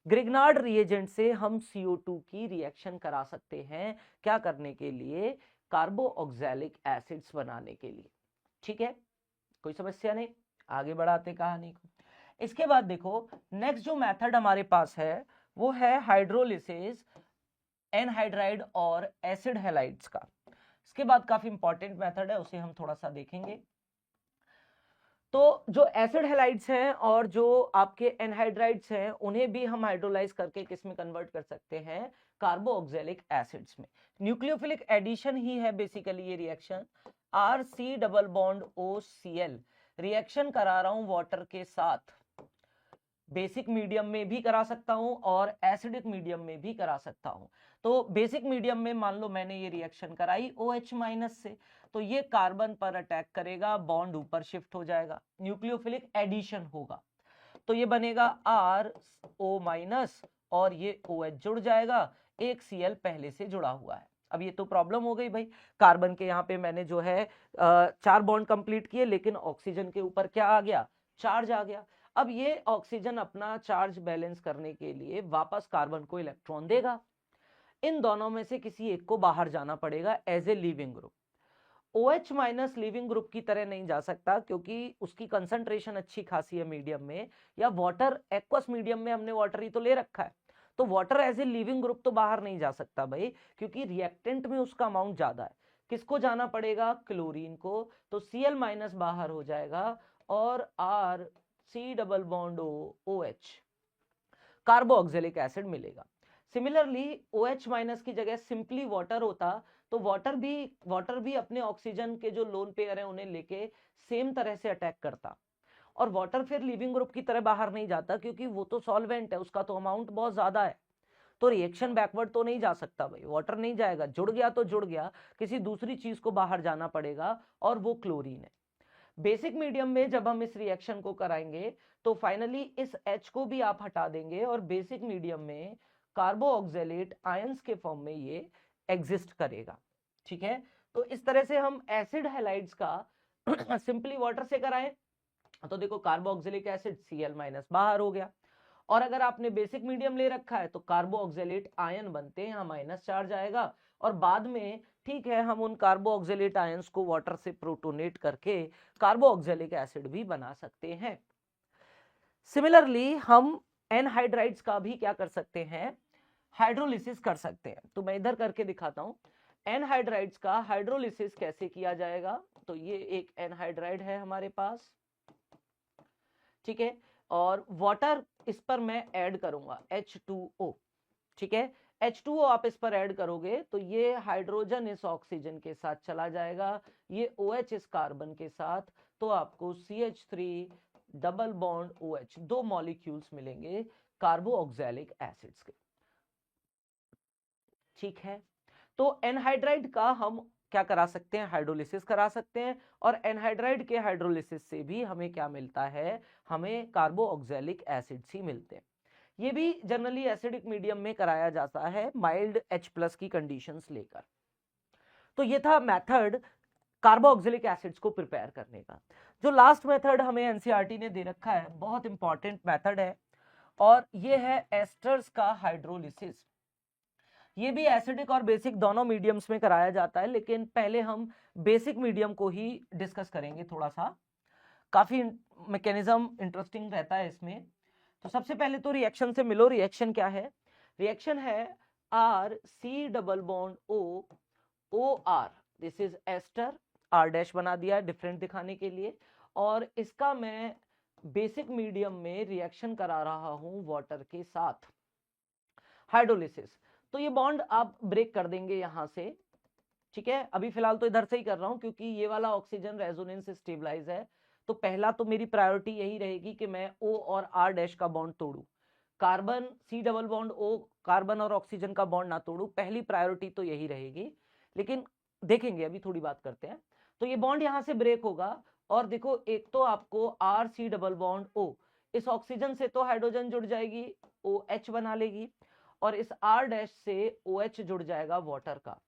ग्रिग्नार्ड रिएजेंट से हम CO2 की रिएक्शन करा सकते हैं, क्या करने के लिए, कार्बोऑक्सैलिक एसिड्स बनाने के लिए। ठीक है, कोई समस्या नहीं, आगे बढ़ाते कहानी को। इसके बाद देखो नेक्स्ट जो मेथड हमारे पास है वो है हाइड्रोलिसिस एनहाइड्राइड और एसिड हैलाइड्स का। इसके बाद काफी इंपॉर्टेंट मेथड है, उसे हम थोड़ा सा देखेंगे। तो जो एसिड हैलाइड्स हैं और जो आपके एनहाइड्राइड्स हैं, उन्हें भी हम हाइड्रोलाइज करके किस में कन्वर्ट कर सकते हैं, कार्बोऑक्जेलिक एसिड्स में। न्यूक्लियोफिलिक एडिशन ही है बेसिकली ये reaction. RC double bond OCl reaction करा रहा हूं वाटर के साथ, बेसिक मीडियम में भी करा सकता हूं और एसिडिक मीडियम में भी करा सकता हूं। तो बेसिक मीडियम में मान लो मैंने ये रिएक्शन कराई OH- से, तो ये कार्बन पर अटैक करेगा, बॉन्ड ऊपर शिफ्ट हो जाएगा, न्यूक्लियोफिलिक एडिशन होगा। तो ये बनेगा RO- और ये OH जुड़ जाएगा, एक Cl पहले से जुड़ा हुआ है। अब ये तो प्रॉब्लम हो गई भाई, कार्बन के यहाँ पे मैंने जो है 4 बॉन्ड कंप्लीट किए, लेकिन ऑक्सीजन के ऊपर क्या आ गया, चार्ज आ गया। अब ये ऑक्सीजन अपना चार्ज बैलेंस करने के लिए वापस कार्बन को इलेक्ट्रॉन देगा, इन दोनों में से किसी एक को बाहर जाना पड़ेगा as a leaving group. OH- leaving group की तरह नहीं जा सकता, क्योंकि उसकी कंसंट्रेशन अच्छी खासी है मीडियम में, या वाटर एक्वस मीडियम में हमने वाटर ही तो ले रखा है, तो water as a leaving group तो बाहर नहीं जा सकता भाई, क्योंकि रिएक्टेंट में उसका अमाउंट ज्यादा है। किसको जाना पड़ेगा, क्लोरीन को, तो Cl- बाहर हो जाएगा और RC double bond OH carboxylic acid मिलेगा। सिमिलरली OH- की जगह सिंपली वाटर होता, तो वाटर भी अपने ऑक्सीजन के जो लोन पेयर हैं उन्हें लेके सेम तरह से अटैक करता, और वाटर फिर लिविंग ग्रुप की तरह बाहर नहीं जाता, क्योंकि वो तो सॉल्वेंट है, उसका तो अमाउंट बहुत ज्यादा है, तो रिएक्शन बैकवर्ड तो नहीं जा सकता भाई, वाटर नहीं जाएगा, जुड़ गया तो जुड़ गया, किसी दूसरी चीज को बाहर जाना पड़ेगा, और वो क्लोरीन है। बेसिक मीडियम में जब हम इस रिएक्शन को कराएंगे तो फाइनली इस H को भी आप हटा देंगे, और बेसिक मीडियम में कार्बोऑक्जेलेट आयंस के फॉर्म में ये एग्जिस्ट करेगा। ठीक है, तो इस तरह से हम एसिड हैलाइड्स का सिंपली वाटर से कराएं तो देखो कार्बोऑक्जेलिक एसिड Cl- बाहर हो गया, और अगर आपने बेसिक मीडियम ले रखा है तो कार्बोऑक्जेलेट आयन बनते हैं, यहाँ माइनस चार्ज आएगा, और बाद में ठीक है हम उन कार्बोऑक्जेलेट आयंस को वाटर से प्रोटोनेट करके कार्बोऑक्जेलिक एसिड भी बना सकते हैं। सिमिलरली हम एनहाइड्राइड्स का भी क्या कर सकते हैं, हाइड्रोलिसिस कर सकते हैं। तो मैं इधर करके दिखाता हूं एनहाइड्राइड्स का हाइड्रोलिसिस कैसे किया जाएगा। तो ये एक एनहाइड्राइड है हमारे पास, ठीक है, और वाटर इस पर मैं ऐड करूंगा H2O, ठीक है, H2O आप इस पर ऐड करोगे तो ये हाइड्रोजन इस ऑक्सीजन के साथ चला जाएगा, ये OH इस कार्बन के साथ, तो आपको CH3 double bond OH 2 molecules मिलेंगे कार्बोऑक्जेलिक एसिड्स के। ठीक है, तो एनहाइड्राइड का हम क्या करा सकते हैं, हाइड्रोलिसिस करा सकते हैं, और एनहाइड्राइड के हाइड्रोलिसिस से भी हमें क्या मिलता है, हमें कार्बोऑक्जेलिक एसिड्स ही मिलते हैं। ये भी जनरली एसिडिक मीडियम में कराया जाता है माइल्ड H+ की कंडीशंस लेकर। तो ये था मेथड कार्बोऑक्जेलिक एसिड्स को प्रिपेयर करने का। जो लास्ट मेथड हमें एनसीईआरटी ने दे रखा है, बहुत इंपॉर्टेंट मेथड है, और ये है एस्टर्स का हाइड्रोलिसिस। ये भी एसिडिक और बेसिक दोनों मीडियम्स में कराया जाता है, लेकिन पहले हम बेसिक मीडियम को ही डिस्कस करेंगे थोड़ा सा, काफी मैकेनिज्म इंटरेस्टिंग रहता है इसमें। तो सबसे पहले तो रिएक्शन से मिलो, रिएक्शन क्या है, रिएक्शन है RC double bond OR, this is ester, R- बना दिया डिफरेंट दिखाने के लिए, और इसका मैं बेसिक मीडियम में रिएक्शन करा रहा हूं वाटर के साथ, हाइड्रोलिसिस। तो ये बॉन्ड आप ब्रेक कर देंगे यहां से, ठीक है, अभी फिलहाल तो इधर से ही कर रहा हूं क्योंकि ये वाला ऑक्सीजन रेजोनेंस स्टेबलाइज है, तो पहला तो मेरी प्रायोरिटी यही रहेगी कि मैं O और R- का बॉन्ड तोड़ू, carbon C double bond O carbon और ऑक्सीजन का बॉन्ड ना तोड़ू, पहली प्रायोरिटी तो यही रहेगी, लेकिन देखेंगे अभी थोड़ी बात करते हैं। तो ये बॉन्ड यहां से ब्रेक होगा, और देखो एक तो आपको RC डबल बॉन्ड O इस ऑक्सीजन से तो हाइड्रोजन जुड़ जाएगी, OH बना लेगी, और इस R- से OH जुड़ जाएगा वाटर का,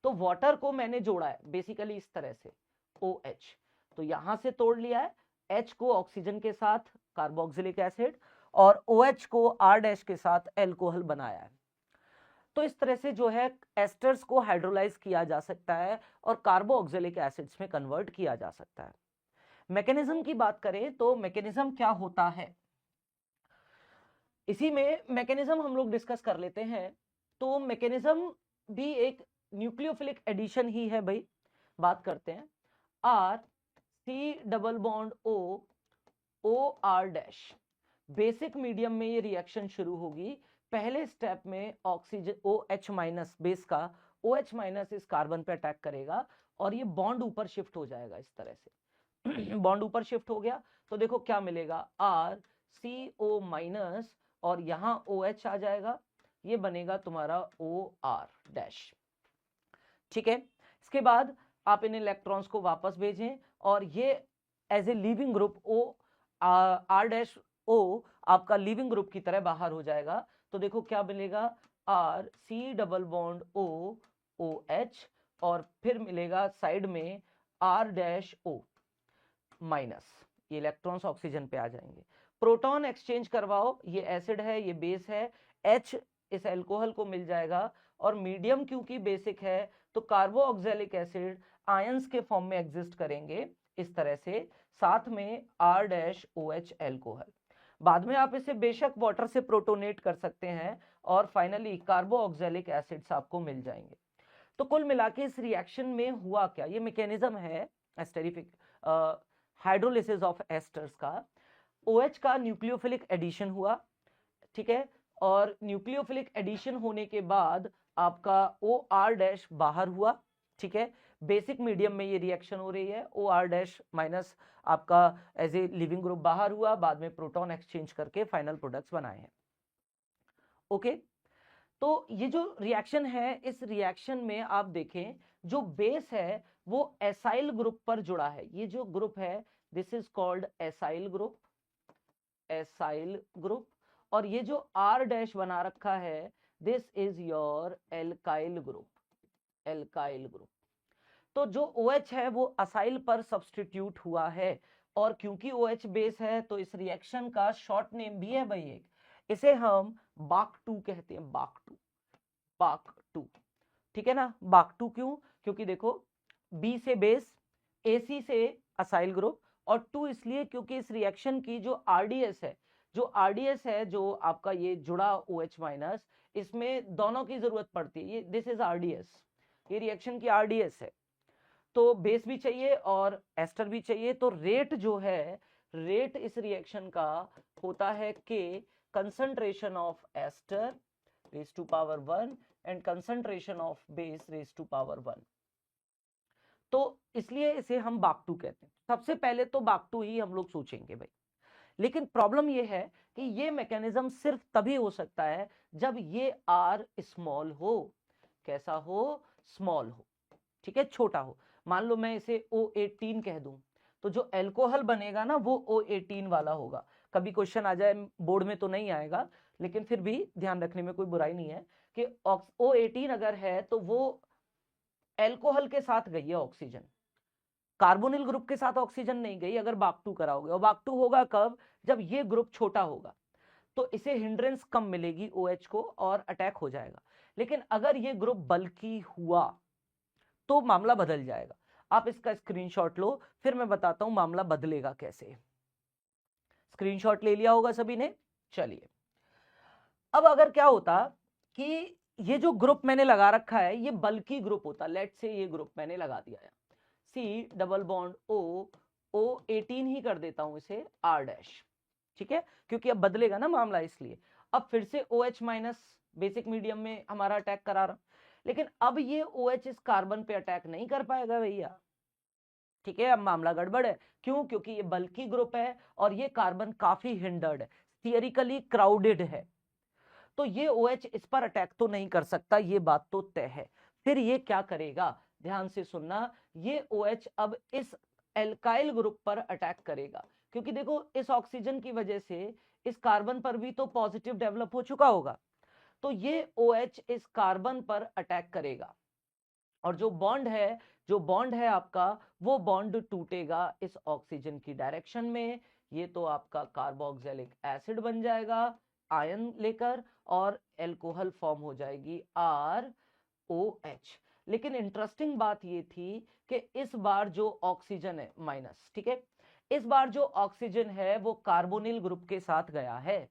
तो वाटर को मैंने जोड़ा है बेसिकली इस तरह से OH, तो यहां से तोड़ लिया है, H को ऑक्सीजन के साथ कार्बोक्सिलिक एसिड, और OH को R- के साथ एल्कोहल बनाया है। तो इस तरह से जो है एस्टर्स को हाइड्रोलाइज किया जा सकता है और कार्बोक्सिलिक एसिड्स में कन्वर्ट किया जा सकता है। मैकेनिज्म की बात करें तो मैकेनिज्म क्या होता है, इसी में मैकेनिज्म हम लोग डिस्कस कर लेते हैं। तो मैकेनिज्म भी एक न्यूक्लियोफिलिक एडिशन ही है भाई। बात करते हैं R C double bond O O R dash. Basic medium में ये रिएक्शन शुरू होगी। पहले स्टेप में ऑक्सीजन OH माइनस बेस का OH माइनस इस कार्बन पे अटैक करेगा और ये बॉन्ड ऊपर शिफ्ट हो जाएगा इस तरह से। बॉन्ड ऊपर शिफ्ट हो गया तो देखो क्या मिलेगा, RCO माइनस और यहां OH आ जाएगा, ये बनेगा तुम्हारा OR डैश। ठीक है, इसके बाद आप इन इलेक्ट्रॉन्स को वापस भेजें और ये as a leaving group O R dash O आपका लीविंग ग्रुप की तरह बाहर हो जाएगा। तो देखो क्या मिलेगा, R C double bond O OH और फिर मिलेगा साइड में R डैश O माइनस, ये इलेक्ट्रॉन्स ऑक्सीजन पे आ जाएंगे। प्रोटॉन एक्सचेंज करवाओ, ये एसिड है ये बेस है, H इस एल्कोहल को मिल जाएगा और मीडियम क्योंकि बेसिक है तो कार्बोऑक्जेलिक एसिड आयंस के फॉर्म में एग्जिस्ट करेंगे इस तरह से, साथ में R डैश OH एल्कोहल। बाद में आप इसे बेशक वाटर से प्रोटोनेट कर सकते हैं और फाइनली कार्बोऑक्जेलिक एसिड्स आपको मिल जाएंगे। तो कुल मिला के इस रिएक्शन में हुआ क्या, ये मैकेनिज्म है एस्टेरिफिक हाइड्रोलिसिस ऑफ एस्टर्स का। OH का न्यूक्लियोफिलिक एडिशन हुआ, ठीक है, और न्यूक्लियोफिलिक एडिशन होने के बाद आपका OR डैश बाहर हुआ। ठीक है, बेसिक मीडियम में ये रिएक्शन हो रही है, OR डैश माइनस आपका एज ए लिविंग ग्रुप बाहर हुआ, बाद में प्रोटॉन एक्सचेंज करके फाइनल प्रोडक्ट्स बनाए हैं। ओके, तो ये जो रिएक्शन है इस रिएक्शन में आप देखें जो बेस है वो एसाइल ग्रुप पर जुड़ा है। ये जो ग्रुप है this is called acyl group, acyl group. और ये जो R डैश बना रखा है this is your alkyl group, alkyl group. तो जो OH है वो असाइल पर सब्स्टिट्यूट हुआ है और क्योंकि OH बेस है तो इस रिएक्शन का शॉर्ट नेम भी है भाई एक, इसे हम BAK2 कहते हैं, BAK2, BAK2। ठीक है ना, BAK2 क्यों, क्योंकि देखो B से बेस, AC से असाइल ग्रुप और 2 इसलिए क्योंकि इस रिएक्शन की जो RDS है, जो RDS है जो आपका ये जुड़ा OH माइनस, इसमें दोनों की जरूरत पड़ती है। ये दिस इज RDS, ये रिएक्शन की RDS है, तो बेस भी चाहिए और एस्टर भी चाहिए। तो रेट जो है, रेट इस रिएक्शन का होता है K concentration of ester raise to power 1 and concentration of base raise to power 1। तो इसलिए इसे हम BAK2 कहते हैं। सबसे पहले तो BAK2 ही हम लोग सोचेंगे भाई, लेकिन प्रॉब्लम ये है कि ये मैकेनिज्म सिर्फ तभी हो सकता है जब ये R स्मॉल हो। कैसा हो, स्मॉल हो, ठीक है, छोटा हो। मान लो मैं इसे O18 कह दूं तो जो एल्कोहल बनेगा ना वो O18 वाला होगा। कभी क्वेश्चन आ जाए, बोर्ड में तो नहीं आएगा लेकिन फिर भी ध्यान रखने में कोई बुराई नहीं है कि O18 अगर है तो वो एल्कोहल के साथ गई है ऑक्सीजन, कार्बोनिल ग्रुप के साथ ऑक्सीजन नहीं गई अगर BAK2 कराओगे। और BAK2 होगा कब, जब ये ग्रुप छोटा होगा तो इसे हिंड्रेंस कम मिलेगी OH को और अटैक हो जाएगा। लेकिन अगर ये ग्रुप बल्की हुआ तो मामला बदल जाएगा। आप इसका स्क्रीनशॉट लो फिर मैं बताता हूं मामला बदलेगा कैसे। स्क्रीनशॉट ले लिया होगा सभी ने, चलिए। अब अगर क्या होता कि ये जो ग्रुप मैंने लगा रखा है ये बल्की ग्रुप होता, लेट से ये ग्रुप मैंने लगा दिया है C double bond O O18 ही कर देता हूं इसे R डैश, ठीक है, क्योंकि अब बदलेगा ना मामला इसलिए। अब फिर से OH माइनस बेसिक मीडियम में हमारा अटैक करा रहा, लेकिन अब ये OH इस कार्बन पे अटैक नहीं कर पाएगा भैया। ठीक है, अब मामला गड़बड़ है, क्यों, क्योंकि ये बल्की ग्रुप है और ये कार्बन काफी हिंडर्ड है, थियरिकली क्राउडेड है, तो ये OH इस पर अटैक तो नहीं कर सकता, ये बात तो तय है। फिर ये क्या करेगा, ध्यान से सुनना, ये OH अब इस एल्काइल ग्रुप पर अटैक करेगा, क्योंकि देखो इस ऑक्सीजन की वजह से इस कार्बन पर भी तो पॉजिटिव डेवलप हो चुका होगा, तो ये OH इस कार्बन पर अटैक करेगा और जो बॉन्ड है आपका वो बॉन्ड टूटेगा इस ऑक्सीजन की डायरेक्शन में। ये तो आपका कार्बोक्सिलिक एसिड बन जाएगा आयन लेकर और एल्कोहल फॉर्म हो जाएगी ROH। लेकिन इंटरेस्टिंग बात ये थी कि इस बार जो ऑक्सीजन है माइनस, ठीक है, इस बार जो ऑक्सीजन है वो कार्बोनिल ग्रुप के साथ गया है।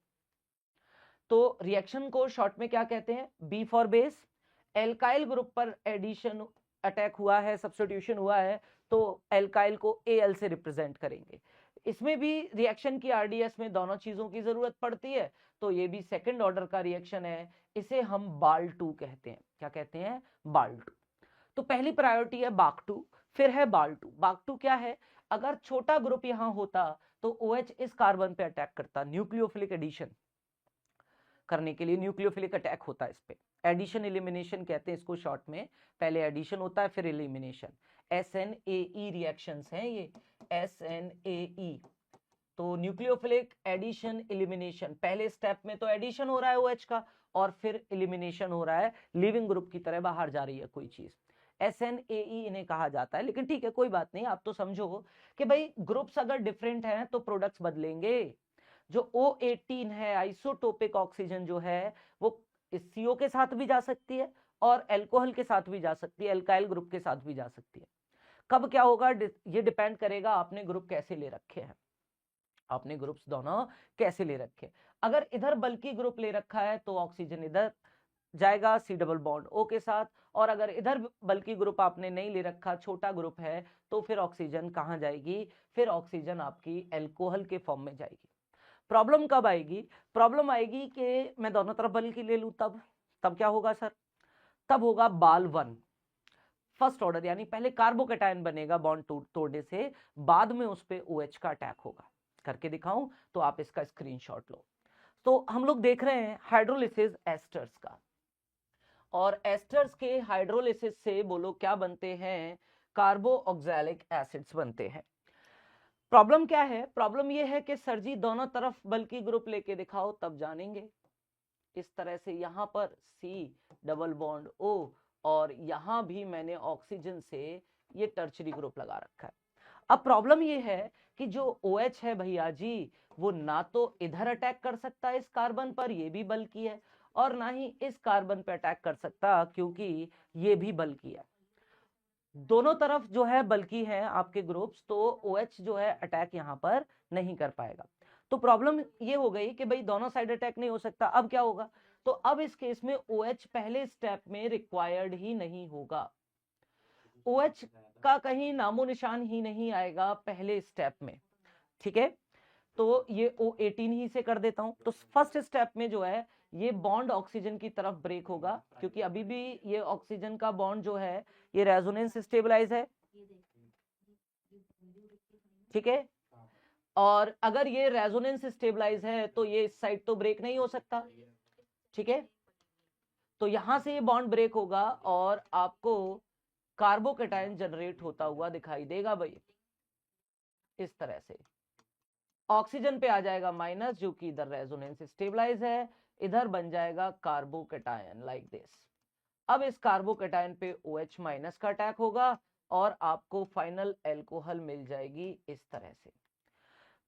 तो रिएक्शन को शॉर्ट में क्या कहते हैं, B for base. Alkyl group पर एडिशन अटैक हुआ है, सब्स्टिट्यूशन हुआ है, तो एल्काइल को एल से रिप्रेजेंट करेंगे। इसमें भी रिएक्शन की आरडीएस में दोनों चीजों की जरूरत पड़ती है, तो ये भी सेकंड ऑर्डर का रिएक्शन है, इसे हम बाल-2 कहते हैं। क्या कहते हैं, बाल-2। तो पहली प्रायोरिटी है बाक-2, फिर है बाल-2। बाक-2 क्या है, अगर छोटा ग्रुप यहां होता तो OH इस कार्बन पे अटैक करता, न्यूक्लियोफिलिक एडिशन करने के लिए न्यूक्लियोफिलिक अटैक होता है इस पे। एडिशन एलिमिनेशन कहते हैं इसको शॉर्ट में, पहले एडिशन होता है फिर एलिमिनेशन। SNAE रिएक्शंस हैं ये, SNAE। तो न्यूक्लियोफिलिक एडिशन एलिमिनेशन, पहले स्टेप में तो एडिशन हो रहा है OH का, और फिर एलिमिनेशन हो रहा है, लिविंग ग्रुप की तरह बाहर जा रही है कोई चीज। SNAE इन्हें कहा जाता है। लेकिन ठीक है, कोई बात नहीं, आप तो समझो कि भाई ग्रुप्स अगर डिफरेंट हैं तो प्रोडक्ट्स बदलेंगे। जो O18 है, आइसोटोपिक ऑक्सीजन जो है, वो इस CO के साथ भी जा सकती है और एल्कोहल के साथ भी जा सकती है, एल्काइल ग्रुप के साथ भी जा सकती है। कब क्या होगा ये डिपेंड करेगा आपने ग्रुप कैसे ले रखे हैं, आपने ग्रुप्स दोनों कैसे ले रखे। अगर इधर बल्कि ग्रुप ले रखा है तो ऑक्सीजन इधर जाएगा C डबल बॉन्ड O के साथ, और अगर इधर बल्कि ग्रुप आपने नहीं ले रखा, छोटा ग्रुप है, तो फिर ऑक्सीजन कहां जाएगी, फिर ऑक्सीजन आपकी एल्कोहल के फॉर्म में जाएगी। प्रॉब्लम कब आएगी, प्रॉब्लम आएगी कि मैं दोनों तरफ बल्कि ले लूं, तब क्या होगा सर, तब होगा बाल-1 फर्स्ट ऑर्डर, यानी पहले कार्बोकैटायन बनेगा बॉन्ड तोड़ने से, बाद में उस पे OH का अटैक होगा। करके दिखाऊं तो आप इसका स्क्रीनशॉट लो। तो हम लोग देख रहे हैं हाइड्रोलिसिस एस्टर्स का, और एस्टर्स के हाइड्रोलिसिस से बोलो क्या बनते हैं, कार्बो ऑक्सैलिक एसिड्स बनते हैं। प्रॉब्लम क्या है, प्रॉब्लम ये है कि सर जी दोनों तरफ बल्कि ग्रुप लेके दिखाओ तब जानेंगे। इस तरह से यहां पर C डबल बॉन्ड O, और यहां भी मैंने ऑक्सीजन से ये टर्चरी ग्रुप लगा रखा है। अब प्रॉब्लम ये है कि जो OH है भैया जी, वो ना तो इधर अटैक कर सकता है इस कार्बन पर, ये भी बल्कि है, और ना ही इस कार्बन पे अटैक कर सकता क्योंकि ये भी बल्कि है। दोनों तरफ जो है बल्कि है आपके ग्रुप्स, तो OH जो है अटैक यहां पर नहीं कर पाएगा। तो प्रॉब्लम ये हो गई कि भाई दोनों साइड अटैक नहीं हो सकता, अब क्या होगा, तो अब इस केस में OH पहले स्टेप में रिक्वायर्ड ही नहीं होगा, OH का कहीं नामो निशान ही नहीं आएगा पहले स्टेप में। ठीक है, तो ये O18 ही से कर देता हूं। तो फर्स्ट स्टेप में जो है ये बॉन्ड ऑक्सीजन की तरफ ब्रेक होगा, क्योंकि अभी भी ये ऑक्सीजन का बॉन्ड जो है ये रेजोनेंस स्टेबलाइज है। ठीक है, और अगर ये रेजोनेंस स्टेबलाइज है तो ये इस साइड तो ब्रेक नहीं हो सकता। ठीक है, तो यहां से ये बॉन्ड ब्रेक होगा और आपको कार्बोकैटायन जनरेट होता हुआ दिखाई देगा भाई, इस तरह से ऑक्सीजन पे आ जाएगा माइनस, जो कि इधर रेजोनेंस स्टेबलाइज है, इधर बन जाएगा कार्बोकैटायन लाइक दिस। अब इस कार्बोकैटायन पे OH माइनस का अटैक होगा और आपको फाइनल एल्कोहल मिल जाएगी इस तरह से।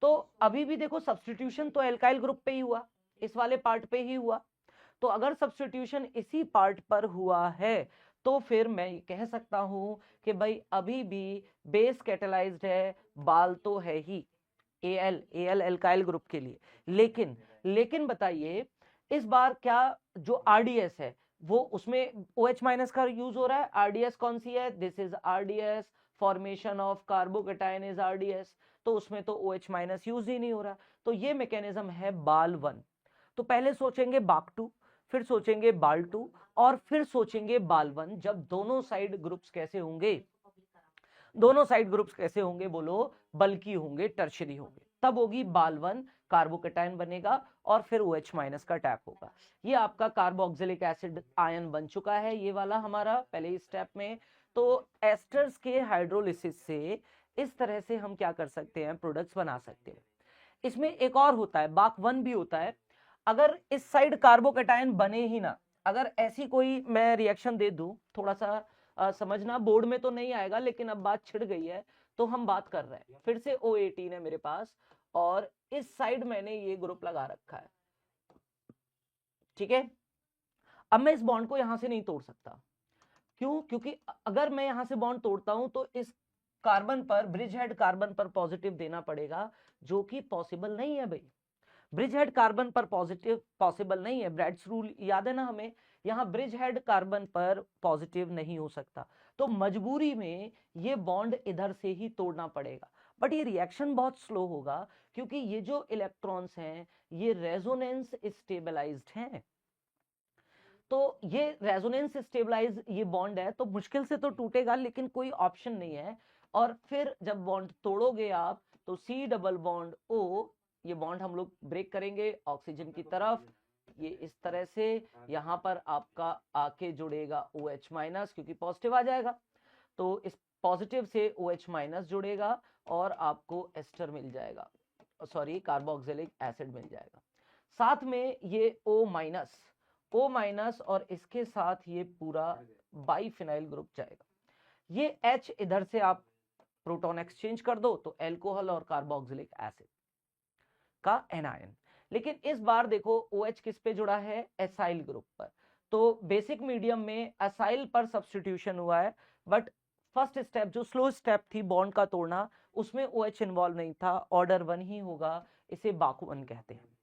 तो अभी भी देखो सब्स्टिट्यूशन तो एल्काइल ग्रुप पे ही हुआ, इस वाले पार्ट पे ही हुआ। तो अगर सब्स्टिट्यूशन इसी पार्ट पर हुआ है तो फिर मैं कह सकता हूं कि भाई अभी भी बेस कैटेलाइज्ड है, बाल तो है ही एल एल्काइल ग्रुप के लिए। लेकिन बताइए इस बार क्या जो आरडीएस है वो उसमें OH माइनस का यूज हो रहा है। आरडीएस कौन सी है, this is RDS, formation of carbocation is RDS, तो उसमें तो OH माइनस यूज ही नहीं हो रहा। तो ये मैकेनिज्म है बाल-1। तो पहले सोचेंगे बाक-2, फिर सोचेंगे बाल-2, और फिर सोचेंगे बाल-1। जब दोनों साइड ग्रुप्स कैसे होंगे, दोनों साइड ग्रुप्स कैसे होंगे बोलो, बल्कि होंगे, टर्शरी होंगे, तब होगी बाल-1, कार्बोकैटायन बनेगा और फिर OH माइनस का अटैक होगा। ये आपका कार्बोक्सिलिक एसिड आयन बन चुका है, ये वाला हमारा पहले स्टेप में। तो एस्टर्स के हाइड्रोलिसिस से इस तरह से हम क्या कर सकते हैं, प्रोडक्ट्स बना सकते हैं। इसमें एक और होता है, बाक-1 भी होता है। अगर इस साइड कार्बोकैटायन बने ही ना, अगर ऐसी कोई मैं रिएक्शन दे दूं, थोड़ा सा समझना, बोर्ड में तो नहीं आएगा लेकिन अब बात छिड़ गई है तो हम बात कर रहे हैं। फिर से O18 है मेरे पास और इस साइड मैंने ये ग्रुप लगा रखा है। ठीक है, अब मैं इस बॉन्ड को यहां से नहीं तोड़ सकता, क्यों, क्योंकि अगर मैं यहां से बॉन्ड तोड़ता हूं तो इस कार्बन पर, ब्रिज हेड कार्बन पर पॉजिटिव देना पड़ेगा, जो कि पॉसिबल नहीं है भाई। ब्रिज हेड कार्बन पर पॉजिटिव पॉसिबल नहीं है, ब्रैड्स रूल याद है ना हमें, यहाँ ब्रिज हेड कार्बन पर पॉजिटिव नहीं हो सकता, तो मजबूरी में ये बॉन्ड इधर से ही तोड़ना पड़ेगा। बट ये रिएक्शन बहुत स्लो होगा क्योंकि ये जो इलेक्ट्रॉन्स हैं ये रेजोनेंस स्टेबलाइज्ड हैं, तो ये रेजोनेंस स्टेबलाइज ये बॉन्ड है, तो मुश्किल से तो टूटेगा लेकिन कोई ऑप्शन नहीं है। और फिर जब बॉन्ड तोड़ोगे आप तो सी डबल बॉन्ड ओ, ये बॉन्ड हम लोग ब्रेक करेंगे ऑक्सीजन की तरफ, ये इस तरह से यहाँ पर आपका आके जुड़ेगा OH माइनस क्योंकि पॉजिटिव आ जाएगा, तो इस पॉजिटिव से OH माइनस जुड़ेगा और आपको एस्टर मिल जाएगा, सॉरी कार्बोक्सिलिक एसिड मिल जाएगा। साथ में ये O माइनस और इसके साथ ये पूरा बाइफिनाइल ग्रुप जाएगा। ये H इधर से आप प्रोटॉन एक्सचेंज कर दो तो एल्कोहल और कार्बोक्सिलिक एसिड का एनायन। लेकिन इस बार देखो OH किस पे जुड़ा है, एसाइल ग्रुप पर, तो बेसिक मीडियम में एसाइल पर सब्स्टिट्यूशन हुआ है, बट फर्स्ट स्टेप जो स्लो स्टेप थी बॉन्ड का तोड़ना उसमें OH इन्वॉल्व नहीं था, ऑर्डर 1 ही होगा, इसे बाकुवन कहते हैं।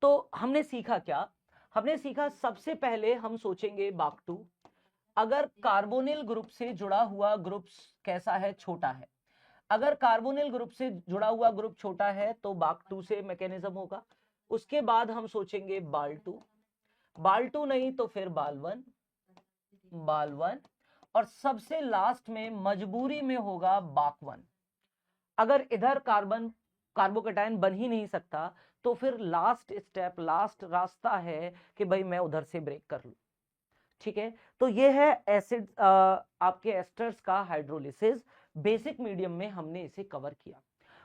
तो हमने सीखा क्या, हमने सीखा सबसे पहले हम सोचेंगे बाक2, अगर कार्बोनिल ग्रुप से जुड़ा हुआ ग्रुप कैसा है, छोटा है, अगर कार्बोनिल ग्रुप से जुड़ा हुआ ग्रुप छोटा है तो बाक2 से मैकेनिज्म होगा। उसके बाद हम सोचेंगे बाल2 नहीं तो फिर बाल1, और सबसे लास्ट में मजबूरी में होगा बाक1। अगर इधर कार्बोकेटायन बन ही नहीं सकता तो फिर लास्ट स्टेप, लास्ट रास्ता है कि भाई मैं उधर से ब्रेक कर लूं। ठीक है, तो ये है एसिड आपके एस्टर्स का हाइड्रोलिसिस, बेसिक मीडियम में हमने इसे कवर किया।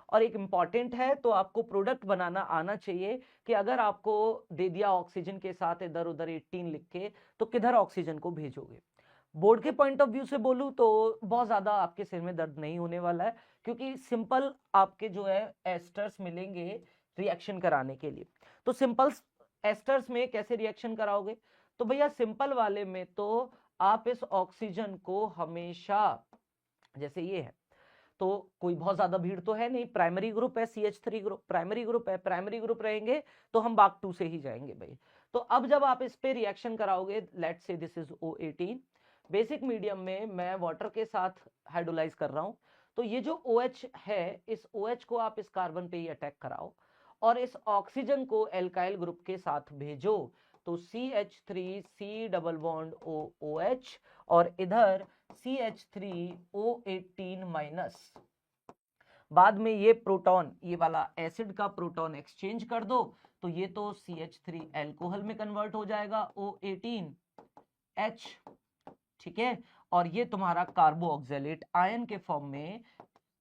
और एक इंपॉर्टेंट है, तो आपको प्रोडक्ट बनाना आना चाहिए कि अगर आपको दे दिया ऑक्सीजन के साथ इधर उधर 18 लिख के, तो किधर ऑक्सीजन को भेजोगे। बोर्ड के पॉइंट ऑफ व्यू से बोलूं तो बहुत ज्यादा आपके सिर में दर्द नहीं होने वाला है, क्योंकि सिंपल आपके जो है एस्टर्स मिलेंगे रिएक्शन कराने के लिए। तो सिंपल एस्टर्स में कैसे रिएक्शन कराओगे, तो भैया सिंपल वाले में तो आप इस ऑक्सीजन को हमेशा, जैसे ये है तो कोई बहुत ज्यादा भीड़ तो है नहीं, प्राइमरी ग्रुप है CH3 ग्रुप, प्राइमरी ग्रुप है, प्राइमरी ग्रुप रहेंगे तो हम बाक2 से ही जाएंगे भाई। तो अब जब आप इस पे रिएक्शन कराओगे, let's say this is O18, basic medium में मैं वाटर के साथ हाइड्रोलाइज कर रहा हूं, तो ये जो OH है इस OH को आप इस कार्बन पे ही अटैक कराओ और इस ऑक्सीजन को एल्काइल ग्रुप के साथ भेजो, तो CH3 C double bond OH और इधर CH3O18 माइनस, बाद में ये प्रोटॉन, ये वाला एसिड का प्रोटॉन एक्सचेंज कर दो तो ये तो CH3 एल्कोहल में कन्वर्ट हो जाएगा O18H, ठीक है, और ये तुम्हारा कार्बोऑक्सिलेट आयन के फॉर्म में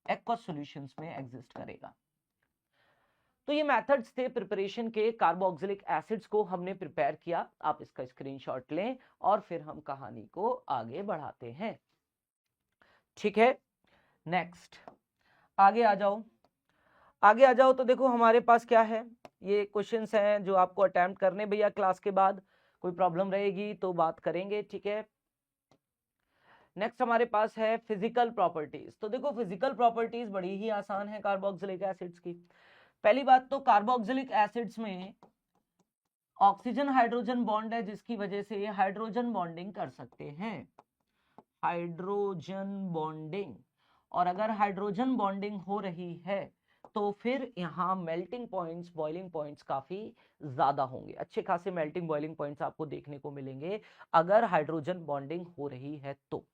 एक्वस सॉल्यूशंस में एग्जिस्ट करेगा। तो ये मेथड्स थे प्रिपरेशन के, कार्बोक्सिलिक एसिड्स को हमने प्रिपेयर किया, आप इसका स्क्रीनशॉट लें और फिर हम कहानी को आगे बढ़ाते हैं। ठीक है, नेक्स्ट आगे आ जाओ, आगे आ जाओ। तो देखो हमारे पास क्या है, ये क्वेश्चंस हैं जो आपको अटेम्प्ट करने भैया क्लास के बाद, कोई प्रॉब्लम रहेगी तो बात करेंगे। ठीक है, नेक्स्ट हमारे पास है फिजिकल प्रॉपर्टीज। तो देखो फिजिकल प्रॉपर्टीज बड़ी ही आसान है कार्बोक्सिलिक एसिड्स की। पहली बात तो कार्बोक्सिलिक एसिड्स में ऑक्सीजन हाइड्रोजन बॉन्ड है जिसकी वजह से ये हाइड्रोजन बॉन्डिंग कर सकते हैं, हाइड्रोजन बॉन्डिंग। और अगर हाइड्रोजन बॉन्डिंग हो रही है तो फिर यहाँ मेल्टिंग पॉइंट्स, बॉइलिंग पॉइंट्स काफी ज्यादा होंगे, अच्छे खासे मेल्टिंग बॉइलिंग पॉइंट्स आपको देखने को मिलेंगे अगर हाइड्रोजन बॉन्डिंग हो रही है तो।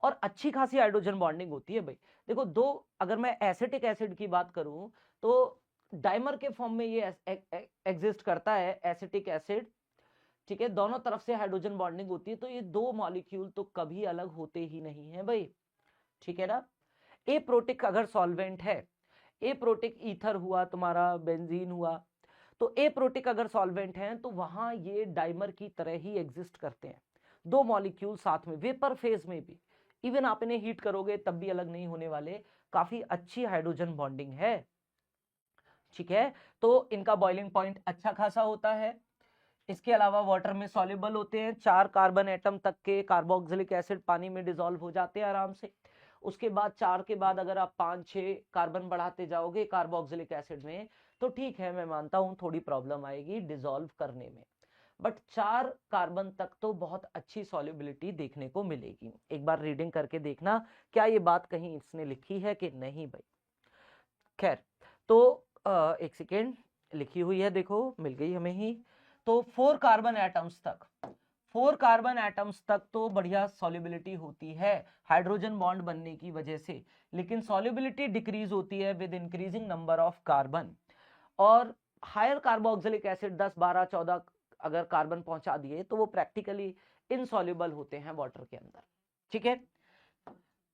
और अच्छी खासी हाइड्रोजन बॉन्डिंग होती है भाई। देखो दो, अगर मैं एसिटिक एसिड की बात करूं तो डाइमर के फॉर्म में ये एग्जिस्ट करता है एसिटिक एसिड, ठीक है, दोनों तरफ से हाइड्रोजन बॉन्डिंग होती है, तो ये दो मॉलिक्यूल तो कभी अलग होते ही नहीं है भाई, ठीक है ना। एप्रोटिक अगर सॉल्वेंट है, एप्रोटिक ईथर हुआ तुम्हारा, बेंजीन हुआ, तो एप्रोटिक अगर सॉल्वेंट है तो वहां ये डाइमर की तरह ही एग्जिस्ट करते हैं, दो मॉलिक्यूल साथ में, वेपर फेज में भी इवन आप इन्हें हीट करोगे तब भी अलग नहीं होने वाले, काफी अच्छी हाइड्रोजन बॉन्डिंग है, ठीक है। तो इनका बॉइलिंग पॉइंट अच्छा खासा होता है। इसके अलावा वाटर में सॉल्युबल होते हैं, 4 कार्बन एटम तक के कार्बोक्सिलिक एसिड पानी में डिसॉल्व हो जाते हैं आराम से। उसके बाद 4 के बाद अगर आप 5-6 कार्बन बढ़ाते जाओगे कार्बोक्सिलिक एसिड में तो ठीक है, मैं मानता हूं थोड़ी प्रॉब्लम आएगी डिसॉल्व करने में, बट 4 कार्बन तक तो बहुत अच्छी सॉल्युबिलिटी देखने को मिलेगी। एक बार रीडिंग करके देखना क्या ये बात कहीं इसने लिखी है कि नहीं भाई। खैर, तो एक सेकेंड, लिखी हुई है, देखो मिल गई हमें ही। तो 4 कार्बन एटम्स तक, 4 कार्बन एटम्स तक तो बढ़िया सॉल्युबिलिटी होती है हाइड्रोजन बॉन्ड बनने की वजह से, लेकिन सॉल्युबिलिटी डिक्रीज होती है with increasing number of carbon. और हायर कार्बोक्सिलिक एसिड 10 12 14 अगर कार्बन पहुंचा दिए तो वो प्रैक्टिकली इनसॉल्युबल होते हैं वाटर के अंदर। ठीक है,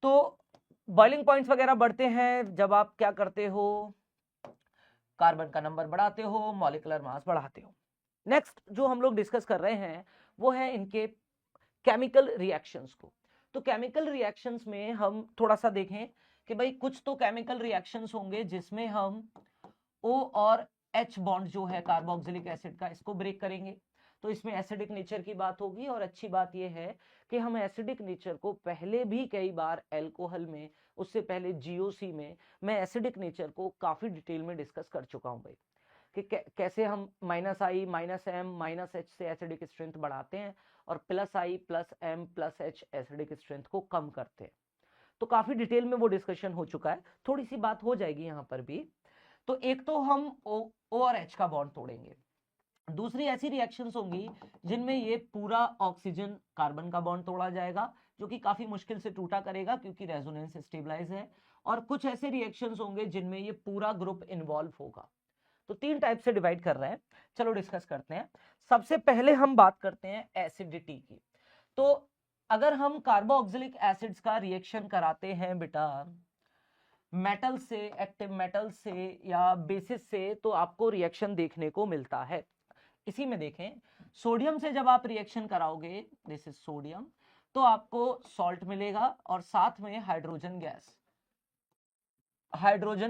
तो बॉइलिंग पॉइंट्स वगैरह बढ़ते हैं जब आप क्या करते हो, कार्बन का नंबर बढ़ाते हो, मॉलिक्यूलर मास बढ़ाते हो। नेक्स्ट जो हम लोग डिस्कस कर रहे हैं वो है इनके केमिकल रिएक्शंस को। तो केमिकल रिएक्शंस में हम थोड़ा सा देखें कि भाई कुछ तो केमिकल रिएक्शंस होंगे जिसमें हम O और H बॉन्ड जो है कार्बोक्सिलिक एसिड का, इसको ब्रेक करेंगे, तो इसमें एसिडिक नेचर की बात होगी। और अच्छी बात यह है कि हम एसिडिक नेचर को पहले भी कई बार एल्कोहल में, उससे पहले GOC में मैं एसिडिक नेचर को काफी डिटेल में डिस्कस कर चुका हूं भाई, कि कैसे हम -I -M -H से एसिडिक स्ट्रेंथ बढ़ाते हैं और +I +M +H acidic strength को कम करते हैं। तो काफी डिटेल में वो डिस्कशन हो चुका है, थोड़ी सी बात हो जाएगी यहाँ पर भी। तो एक तो हम O और H का बॉन्ड तोड़ेंगे, दूसरी ऐसी रिएक्शंस होंगी जिनमें ये पूरा ऑक्सीजन कार्बन का बॉन्ड तोड़ा जाएगा, जो कि काफी मुश्किल से टूटा करेगा क्योंकि रेजोनेंस स्टेबलाइज है। और कुछ ऐसे रिएक्शंस होंगे जिनमें ये पूरा ग्रुप इन्वॉल्व होगा। तो 3 टाइप से डिवाइड कर रहे हैं, चलो डिस्कस करते हैं। सबसे पहले हम बात करते हैं एसिडिटी की। तो अगर हम कार्बोक्सिलिक एसिड्स का रिएक्शन कराते हैं बेटा मेटल से, एक्टिव मेटल से या बेसिस से, तो आपको रिएक्शन देखने को मिलता है। इसी में देखें, सोडियम से जब आप रिएक्शन कराओगे, दिस इज सोडियम, तो आपको सॉल्ट मिलेगा और साथ में हाइड्रोजन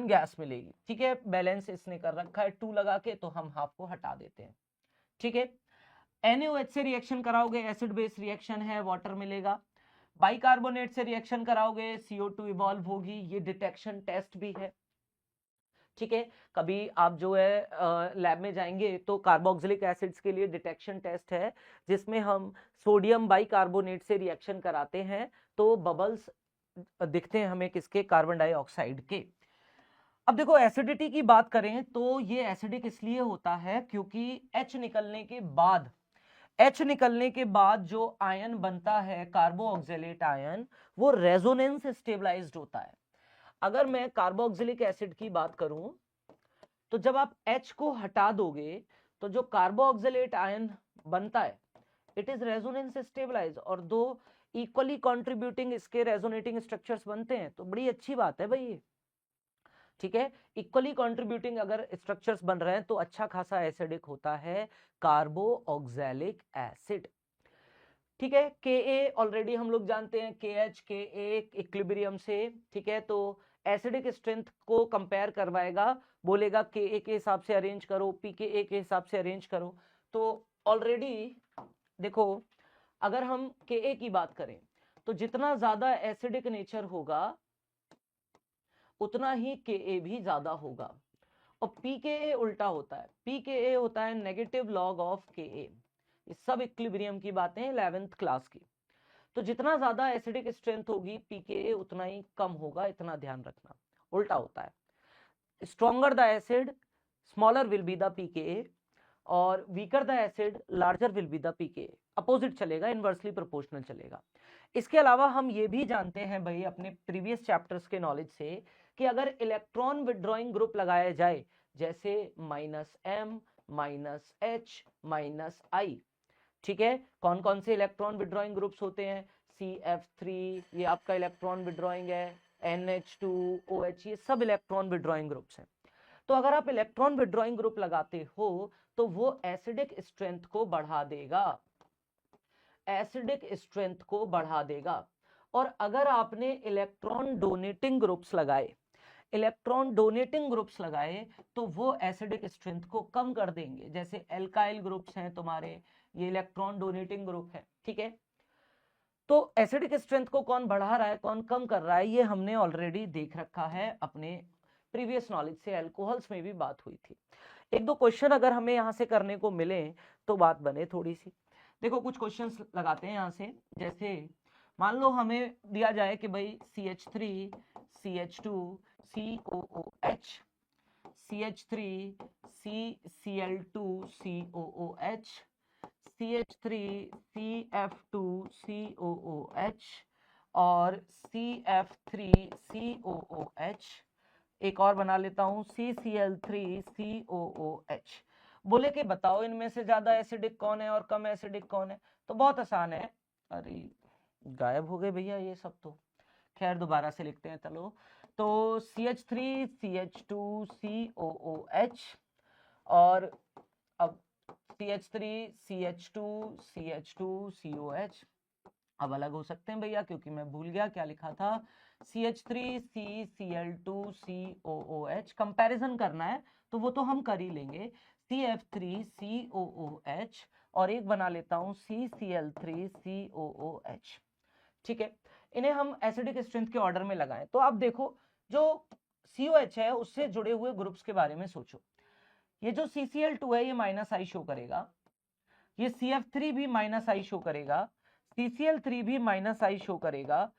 गैस मिलेगी। ठीक है, बैलेंस इसने कर रखा है 2 लगा के, तो हम हाफ को हटा देते हैं। ठीक है, NaOH से रिएक्शन कराओगे, एसिड बेस रिएक्शन है, वाटर मिलेगा। बाइकार्बोनेट से रिएक्शन कराओगे, CO2 इवॉल्व होगी, ये डिटेक्शन टेस्ट भी है। ठीक है, कभी आप जो है लैब में जाएंगे तो कार्बोक्सिलिक एसिड्स के लिए डिटेक्शन टेस्ट है, जिसमें हम सोडियम बाइकार्बोनेट से रिएक्शन कराते हैं तो बबल्स दिखते हैं हमें, किसके, कार्बन डाइऑक्साइड के। अब देखो एसिडिटी की बात करें तो ये एसिडिक इसलिए होता है क्योंकि H निकलने के बाद जो आयन बनता है कार्बोक्सिलेट आयन, वो रेजोनेंस स्टेबलाइज्ड होता है। अगर मैं कार्बोक्सिलिक एसिड की बात करूं तो जब आप H को हटा दोगे तो जो कार्बोक्सिलेट आयन बनता है इट इज रेजोनेंस स्टेबलाइज, और 2 इक्वली कंट्रीब्यूटिंग इसके रेजोनेटिंग स्ट्रक्चर्स बनते हैं, तो बड़ी अच्छी बात है भाई ये। ठीक है, इक्वली कंट्रीब्यूटिंग अगर स्ट्रक्चर्स बन रहे हैं तो अच्छा खासा एसिडिक होता है कार्बोक्सिलिक एसिड। ठीक है, Ka ऑलरेडी हम लोग जानते हैं, KH Ka इक्विलिब्रियम से। ठीक है, तो एसिडिक स्ट्रेंथ को कंपेयर करवाएगा, बोलेगा Ka के हिसाब से अरेंज करो, pKa के हिसाब से अरेंज करो। तो ऑलरेडी देखो, अगर हम Ka की बात करें तो जितना ज्यादा एसिडिक नेचर होगा उतना ही Ka भी ज्यादा होगा, और pKa उल्टा होता है, pKa होता है नेगेटिव लॉग ऑफ Ka। ये सब इक्विलिब्रियम की बातें 11th क्लास की। तो जितना ज्यादा एसिडिक स्ट्रेंथ होगी pKa उतना ही कम होगा, इतना ध्यान रखना, उल्टा होता है। Stronger the acid smaller will be the pKa, और weaker the acid larger will be the pKa। Opposite चलेगा, इनवर्सली प्रोपोर्शनल चलेगा। इसके अलावा हम ये भी जानते हैं भाई अपने प्रीवियस चैप्टर्स के नॉलेज से कि अगर इलेक्ट्रॉन विड्रॉइंग ग्रुप लगाया जाए, जैसे -M -H -I, ठीक है, कौन कौन से इलेक्ट्रॉन विड्रॉइंग ग्रुप्स होते हैं, CF3 ये आपका इलेक्ट्रॉन विड्रॉइंग है, NH2OH ये सब इलेक्ट्रॉन विड्रॉइंग ग्रुप्स हैं। तो अगर आप इलेक्ट्रॉन विड्रॉइंग ग्रुप लगाते हो तो वो एसिडिक स्ट्रेंथ को बढ़ा देगा, एसिडिक स्ट्रेंथ को बढ़ा देगा। और अगर आपने इलेक्ट्रॉन डोनेटिंग ग्रुप्स लगाए तो वो एसिडिक स्ट्रेंथ को कम कर देंगे, जैसे एल्काइल ग्रुप्स हैं तुम्हारे, ये इलेक्ट्रॉन डोनेटिंग ग्रुप है। ठीक है, तो एसिडिक स्ट्रेंथ को कौन बढ़ा रहा है कौन कम कर रहा है, ये हमने ऑलरेडी देख रखा है अपने प्रीवियस नॉलेज से अल्कोहल्स में भी बात हुई थी। एक दो क्वेश्चन अगर हमें यहाँ से करने को मिले तो बात बने थोड़ी सी। देखो कुछ क्वेश्चंस लगाते हैं यहाँ से, जैसे मान लो हमें दिया जाए कि भाई CH3 CH2 COOH CH3 CCl2 COOH CH3 CF2 COOH और CF3 COOH, एक और बना लेता हूं CCl3 COOH। बोले कि बताओ इनमें से ज्यादा एसिडिक कौन है और कम एसिडिक कौन है। तो बहुत आसान है, अरे गायब हो गए भैया ये सब, तो खैर दोबारा से लिखते हैं चलो। तो CH3 CH2 COOH और अब CH3 CH2 CH2 COH। अब अलग हो सकते हैं भैया क्योंकि मैं भूल गया क्या लिखा था, CH3 CCl2 COOH। कंपैरिजन करना है तो वो तो हम कर ही लेंगे, CF3 COOH और एक बना लेता हूं CCl3 COOH। ठीक है, इन्हें हम एसिडिक स्ट्रेंथ के ऑर्डर में लगाएं। तो आप देखो जो COH है उससे जुड़े हुए ग्रुप्स के बारे में सोचो। ये जो CCl2 है ये -I शो करेगा, ये CF3 भी -I शो करेगा, CCl3 भी -I शो करेगा,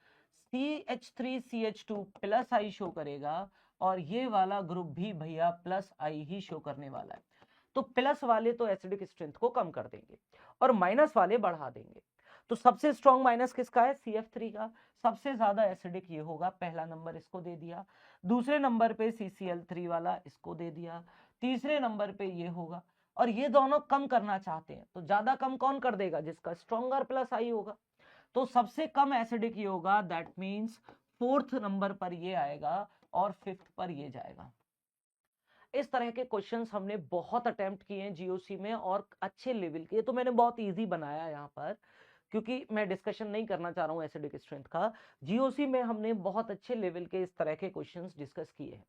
CH3 CH2 +I शो करेगा और ये वाला ग्रुप भी भैया +I ही शो करने वाला है। तो प्लस वाले तो एसिडिक स्ट्रेंथ को कम कर देंगे और माइनस वाले बढ़ा देंगे। तो सबसे स्ट्रॉन्ग माइनस किसका है, CF3 का। सबसे ज्यादा एसिडिक ये होगा, पहला नंबर इसको दे दिया। दूसरे नंबर पे CCl3 वाला, इसको दे दिया। तीसरे नंबर पे ये होगा और ये दोनों कम करना चाहते हैं तो ज्यादा कम कौन कर देगा, जिसका स्ट्रॉन्गर +I होगा। तो सबसे कम एसिडिक ये होगा, दैट मीन्स फोर्थ नंबर पर ये आएगा और फिफ्थ पर ये जाएगा। इस तरह के क्वेश्चंस हमने बहुत अटेम्प्ट किए हैं जीओसी में और अच्छे लेवल के। तो मैंने बहुत इजी बनाया यहाँ पर क्योंकि मैं डिस्कशन नहीं करना चाह रहा हूँ एसिडिक स्ट्रेंथ का। जीओसी में हमने बहुत अच्छे लेवल के इस तरह के क्वेश्चंस डिस्कस किए हैं।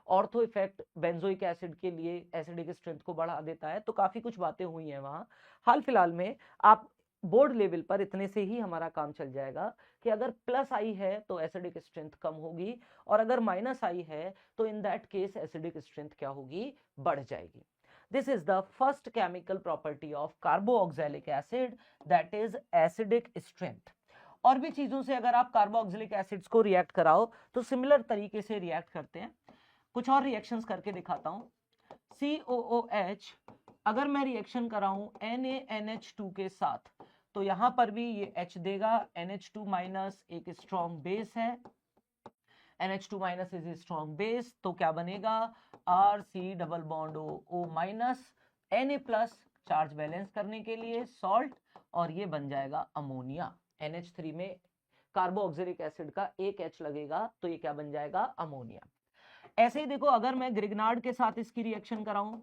ऑर्थो इफेक्ट बेंजोइक एसिड के लिए एसिडिक स्ट्रेंथ को बढ़ा देता है, तो काफी कुछ बातें हुई हैं वहां। हाल फिलहाल में आप बोर्ड लेवल पर इतने से ही हमारा काम चल जाएगा कि अगर +I है तो एसिडिक स्ट्रेंथ कम होगी और अगर -I है तो in that case acidic strength क्या होगी, बढ़ जाएगी। This is the first chemical property of carboxylic acid, that is acidic strength. और भी चीजों से अगर आप कार्बोक्सिलिक एसिड्स को रिएक्ट कराओ तो सिमिलर तरीके से रिएक्ट करते हैं। कुछ और रिएक्शंस करके दिखाता हूं। COOH अगर मैं रिएक्शन कराऊं NaNH2 के साथ तो यहां पर भी ये H देगा, NH2- एक स्ट्रॉन्ग बेस है, NH2- इज स्ट्रॉन्ग बेस, तो क्या बनेगा RC double bond O- Na+ charge balance करने के लिए सॉल्ट और ये बन जाएगा अमोनिया। NH3 में कार्बोक्सिलिक एसिड का एक H लगेगा तो ये क्या बन जाएगा, अमोनिया। ऐसे ही देखो अगर मैं ग्रिग्नार्ड के साथ इसकी रिएक्शन कराऊं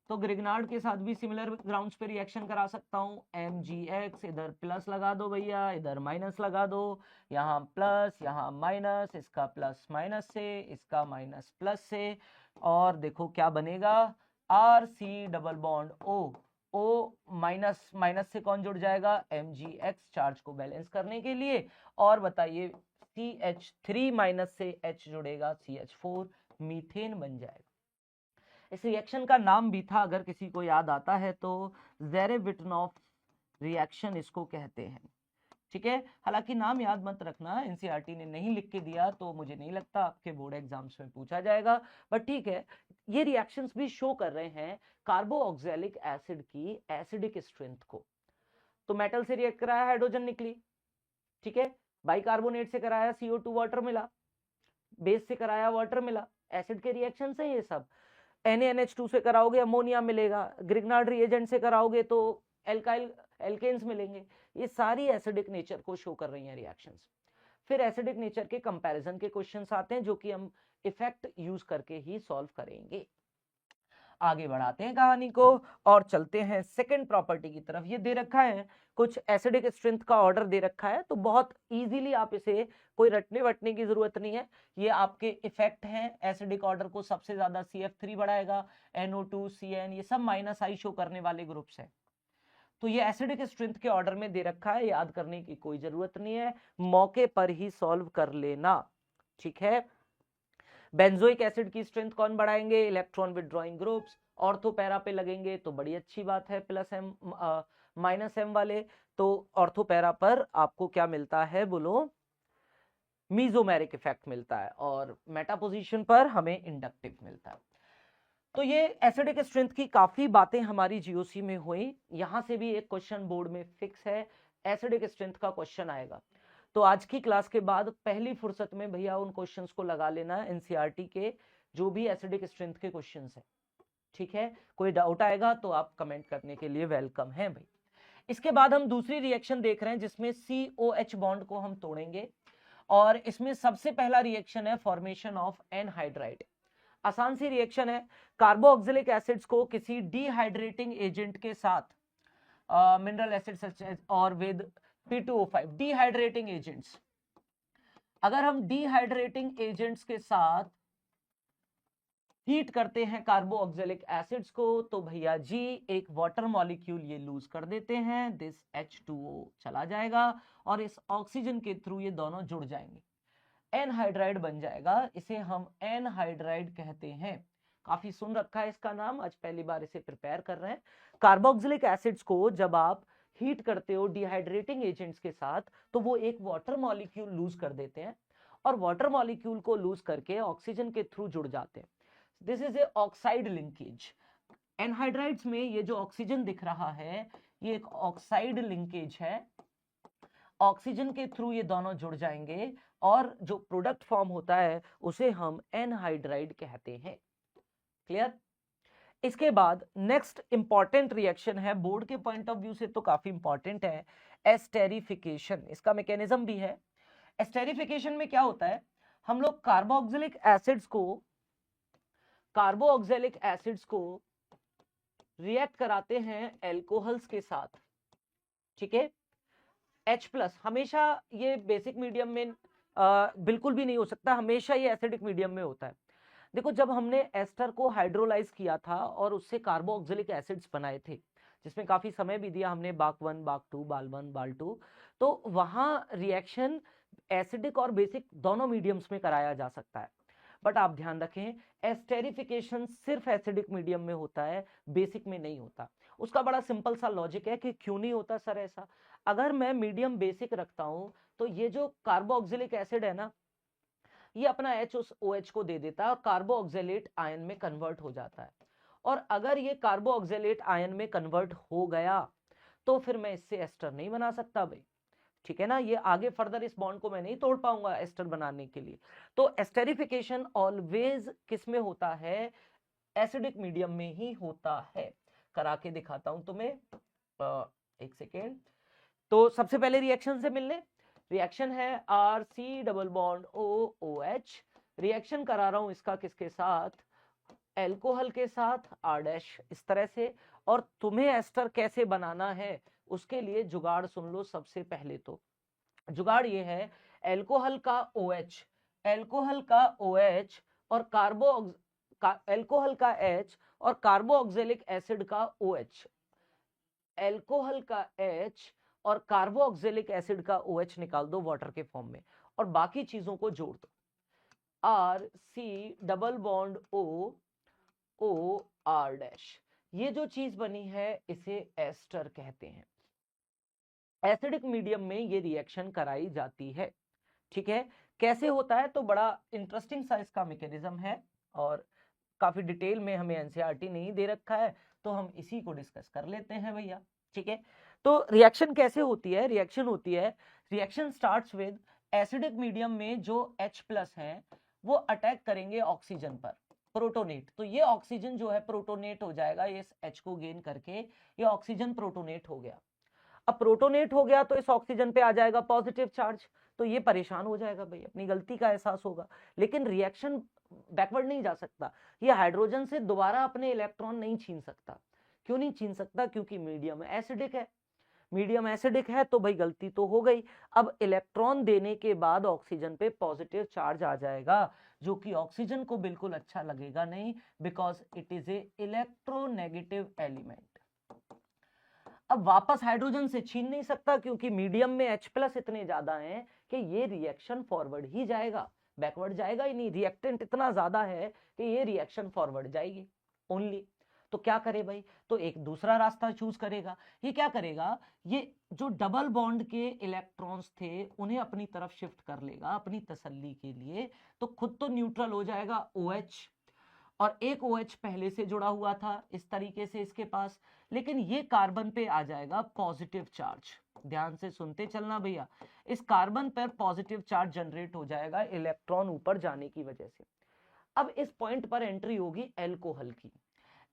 तो ग्रिग्नार्ड के साथ भी सिमिलर ग्राउंड्स पे रिएक्शन करा सकता हूं। MgX इधर प्लस लगा दो भैया, इधर माइनस लगा दो, यहाँ प्लस यहाँ माइनस, इसका प्लस माइनस से, इसका माइनस प्लस से, और देखो क्या बनेगा RC double bond O minus minus से कौन जुड़ जाएगा, MgX चार्ज को बैलेंस करने के लिए। और बताइए CH3- से H जुड़ेगा CH4, मीथेन बन जाएगा। इस रिएक्शन का नाम भी था, अगर किसी को याद आता है तो ज़ेरेविटनॉफ रिएक्शन इसको कहते हैं। ठीक है, हालांकि नाम याद मत रखना, एनसीईआरटी ने नहीं लिख के दिया तो मुझे नहीं लगता आपके बोर्ड एग्जाम्स में पूछा जाएगा, बट ठीक है। ये रिएक्शंस भी शो कर रहे हैं कार्बोक्सिलिक एसिड की एसिडिक स्ट्रेंथ को। तो मेटल से रिएक्ट कराया, हाइड्रोजन निकली, ठीक है, बाइकार्बोनेट से कराया CO2 वाटर मिला, बेस से कराया वाटर मिला, एसिड के रिएक्शन से ये सब। NaNH2 से कराओगे अमोनिया मिलेगा, ग्रिग्नार्ड रिएजेंट से कराओगे तो एल्काइल एल्केन्स मिलेंगे। ये सारी एसिडिक नेचर को शो कर रही हैं रिएक्शंस। फिर एसिडिक नेचर के कंपैरिजन के क्वेश्चंस आते हैं जो कि हम इफेक्ट यूज करके ही सॉल्व करेंगे। आगे बढ़ाते हैं कहानी को और चलते हैं सेकंड प्रॉपर्टी की तरफ। ये दे रखा है कुछ एसिडिक स्ट्रेंथ का ऑर्डर दे रखा है, तो बहुत इजीली आप इसे कोई रटने वटने की जरूरत नहीं है। ये आपके इफेक्ट हैं, एसिडिक ऑर्डर को सबसे ज्यादा CF3 बढ़ाएगा, NO2 CN ये सब -I शो करने वाले ग्रुप्स हैं। तो ये एसिडिक स्ट्रेंथ के ऑर्डर में दे रखा है, याद करने की कोई जरूरत नहीं है, मौके पर ही सॉल्व कर लेना। ठीक है, बेंजोइक एसिड की स्ट्रेंथ कौन बढ़ाएंगे, electron withdrawing groups. Ortho para पे लगेंगे तो बड़ी अच्छी बात है, प्लस एम माइनस एम वाले। तो ऑर्थो पैरा पर आपको क्या मिलता है बोलो, मीजोमेरिक इफेक्ट मिलता है, और मेटा पोजीशन पर हमें इंडक्टिव मिलता है। तो ये एसिडिक स्ट्रेंथ की काफी बातें हमारी जीओसी में हुई। यहां से भी एक क्वेश्चन बोर्ड में फिक्स है, एसिडिक स्ट्रेंथ का क्वेश्चन आएगा। तो आज की क्लास के बाद पहली फुर्सत में भैया उन क्वेश्चंस को लगा लेना, एनसीईआरटी के जो भी एसिडिक स्ट्रेंथ के क्वेश्चंस हैं, ठीक है। कोई डाउट आएगा तो आप कमेंट करने के लिए वेलकम है भाई। इसके बाद हम दूसरी रिएक्शन देख रहे हैं जिसमें COH बॉन्ड को हम तोड़ेंगे, और इसमें सबसे पहला रिएक्शन है फॉर्मेशन ऑफ एनहाइड्राइड। आसान सी रिएक्शन है, कार्बोक्सिलिक एसिड्स को किसी डिहाइड्रेटिंग एजेंट के साथ, मिनरल एसिड और विद P2O5, डिहाइड्रेटिंग एजेंट्स, अगर हम डिहाइड्रेटिंग एजेंट्स के साथ हीट करते हैं कार्बोक्सिलिक एसिड्स को, तो भैया जी एक वाटर मॉलिक्यूल ये लूज कर देते हैं, दिस H2O चला जाएगा और इस ऑक्सीजन के थ्रू ये दोनों जुड़ जाएंगे, एनहाइड्राइड बन जाएगा। इसे हम एनहाइड्राइड कहते हैं। काफी सुन रखा है इसका नाम, आज पहली बार इसे प्रिपेयर कर रहे हैं। कार्बोक्सिलिक एसिड्स को जब आप हीट करते हो डिहाइड्रेटिंग एजेंट्स के साथ, तो वो एक वाटर मॉलिक्यूल लूज कर देते हैं, और वाटर मॉलिक्यूल को लूज करके ऑक्सीजन के थ्रू जुड़ जाते हैं। This is a oxide linkage. Anhydrides में ये जो ऑक्सीजन दिख रहा है ये एक ऑक्साइड लिंकेज है, ऑक्सीजन के थ्रू ये दोनों जुड़ जाएंगे और जो प्रोडक्ट फॉर्म होता है उसे हम एनहाइड्राइड कहते हैं। क्लियर? इसके बाद नेक्स्ट इंपॉर्टेंट रिएक्शन है, बोर्ड के पॉइंट ऑफ व्यू से तो काफी इंपॉर्टेंट है, एस्टेरिफिकेशन। इसका मैकेनिज्म भी है। एस्टेरिफिकेशन में क्या होता है, हम लोग कार्बोक्सिलिक एसिड्स को रिएक्ट कराते हैं एल्कोहल्स के साथ, ठीक है। H+ हमेशा ये बेसिक मीडियम में बिल्कुल भी नहीं हो सकता, हमेशा ये एसिडिक मीडियम में होता है। देखो जब हमने एस्टर को हाइड्रोलाइज किया था और उससे कार्बोक्सिलिक एसिड्स बनाए थे, जिसमें काफी समय भी दिया हमने, BAK1 BAK2 BAL1 BAL2, तो वहां रिएक्शन एसिडिक और बेसिक दोनों मीडियम्स में कराया जा सकता है। बट आप ध्यान रखें, एस्टेरिफिकेशन सिर्फ एसिडिक मीडियम में होता है, बेसिक में नहीं होता। उसका बड़ा सिंपल सा लॉजिक है कि क्यों नहीं होता सर ऐसा। अगर मैं मीडियम बेसिक रखता हूं तो ये जो कार्बोक्सिलिक एसिड है ना, ये अपना HOH को दे देता है और कार्बोक्सिलेट आयन में कन्वर्ट हो जाता है। और अगर ये कार्बोक्सिलेट आयन में कन्वर्ट हो गया तो फिर मैं इससे एस्टर नहीं बना सकता भाई, ठीक है ना। ये आगे फर्दर इस बॉन्ड को मैं नहीं तोड़ पाऊंगा एस्टर बनाने के लिए। तो एस्टेरिफिकेशन ऑलवेज किस में होता है, एसिडिक मीडियम में ही होता है। करा के दिखाता हूं तुम्हें, एक सेकेंड। तो सबसे पहले रिएक्शन से मिलने, रिएक्शन है RC double bond OOH। Reaction करा रहा हूं इसका किसके साथ, एल्कोहल के साथ R', इस तरह से। और तुम्हें एस्टर कैसे बनाना है उसके लिए जुगाड़ सुन लो। सबसे पहले तो जुगाड़ ये है, एल्कोहल का OH और एल्कोहल का H और कार्बोक्सिलिक एसिड का OH, एल्कोहल का H और कार्बोक्सिलिक एसिड का OH निकाल दो वाटर के फॉर्म में, और बाकी चीजों को जोड़ दो। RC डबल बॉन्ड OR', ये जो चीज बनी है इसे एस्टर कहते हैं। एसिडिक मीडियम में ये रिएक्शन कराई जाती है, ठीक है। कैसे होता है, तो बड़ा इंटरेस्टिंग सा इसका मैकेनिज्म है और काफी डिटेल में हमें एनसीईआरटी नहीं दे रखा है, तो हम इसी को डिस्कस कर लेते हैं भैया, ठीक है। तो रिएक्शन कैसे होती है, reaction starts with acidic medium में जो H+ है वो अटैक करेंगे ऑक्सीजन पर, प्रोटोनेट। तो ये ऑक्सीजन जो है प्रोटोनेट हो जाएगा, ये H को गेन करके ये ऑक्सीजन प्रोटोनेट हो गया। अब प्रोटोनेट हो गया तो इस ऑक्सीजन पे आ जाएगा पॉजिटिव चार्ज, तो ये परेशान हो जाएगा भाई, अपनी गलती का एहसास होगा। लेकिन रिएक्शन बैकवर्ड नहीं जा सकता, ये हाइड्रोजन से दोबारा अपने इलेक्ट्रॉन नहीं छीन सकता। क्यों नहीं छीन सकता, क्योंकि मीडियम एसिडिक है। मीडियम एसिडिक है तो भाई गलती तो हो गई। अब इलेक्ट्रॉन देने के बाद ऑक्सीजन पे पॉजिटिव चार्ज आ जाएगा, जो कि ऑक्सीजन को बिल्कुल अच्छा लगेगा नहीं, because it is A electronegative element. अब वापस हाइड्रोजन से छीन नहीं सकता, क्योंकि मीडियम में H+ इतने ज्यादा हैं कि ये रिएक्शन फॉरवर्ड ही जाएगा, बैकवर्ड जाएगा ही नहीं, रिएक्टेंट इतना ज्यादा है कि ये रिएक्शन फॉरवर्ड जाएगी ओनली। तो क्या करे भाई, तो एक दूसरा रास्ता चूज करेगा। ये क्या करेगा, ये जो डबल बॉन्ड के इलेक्ट्रॉन्स थे उन्हें अपनी तरफ शिफ्ट कर लेगा अपनी तसल्ली के लिए। तो खुद तो न्यूट्रल हो जाएगा OH, और एक OH पहले से जुड़ा हुआ था इस तरीके से इसके पास, लेकिन ये कार्बन पे आ जाएगा पॉजिटिव चार्ज। ध्यान से सुनते चलना भैया, इस कार्बन पर पॉजिटिव चार्ज जनरेट हो जाएगा इलेक्ट्रॉन ऊपर जाने की वजह से। अब इस पॉइंट पर एंट्री होगी एल्कोहल की।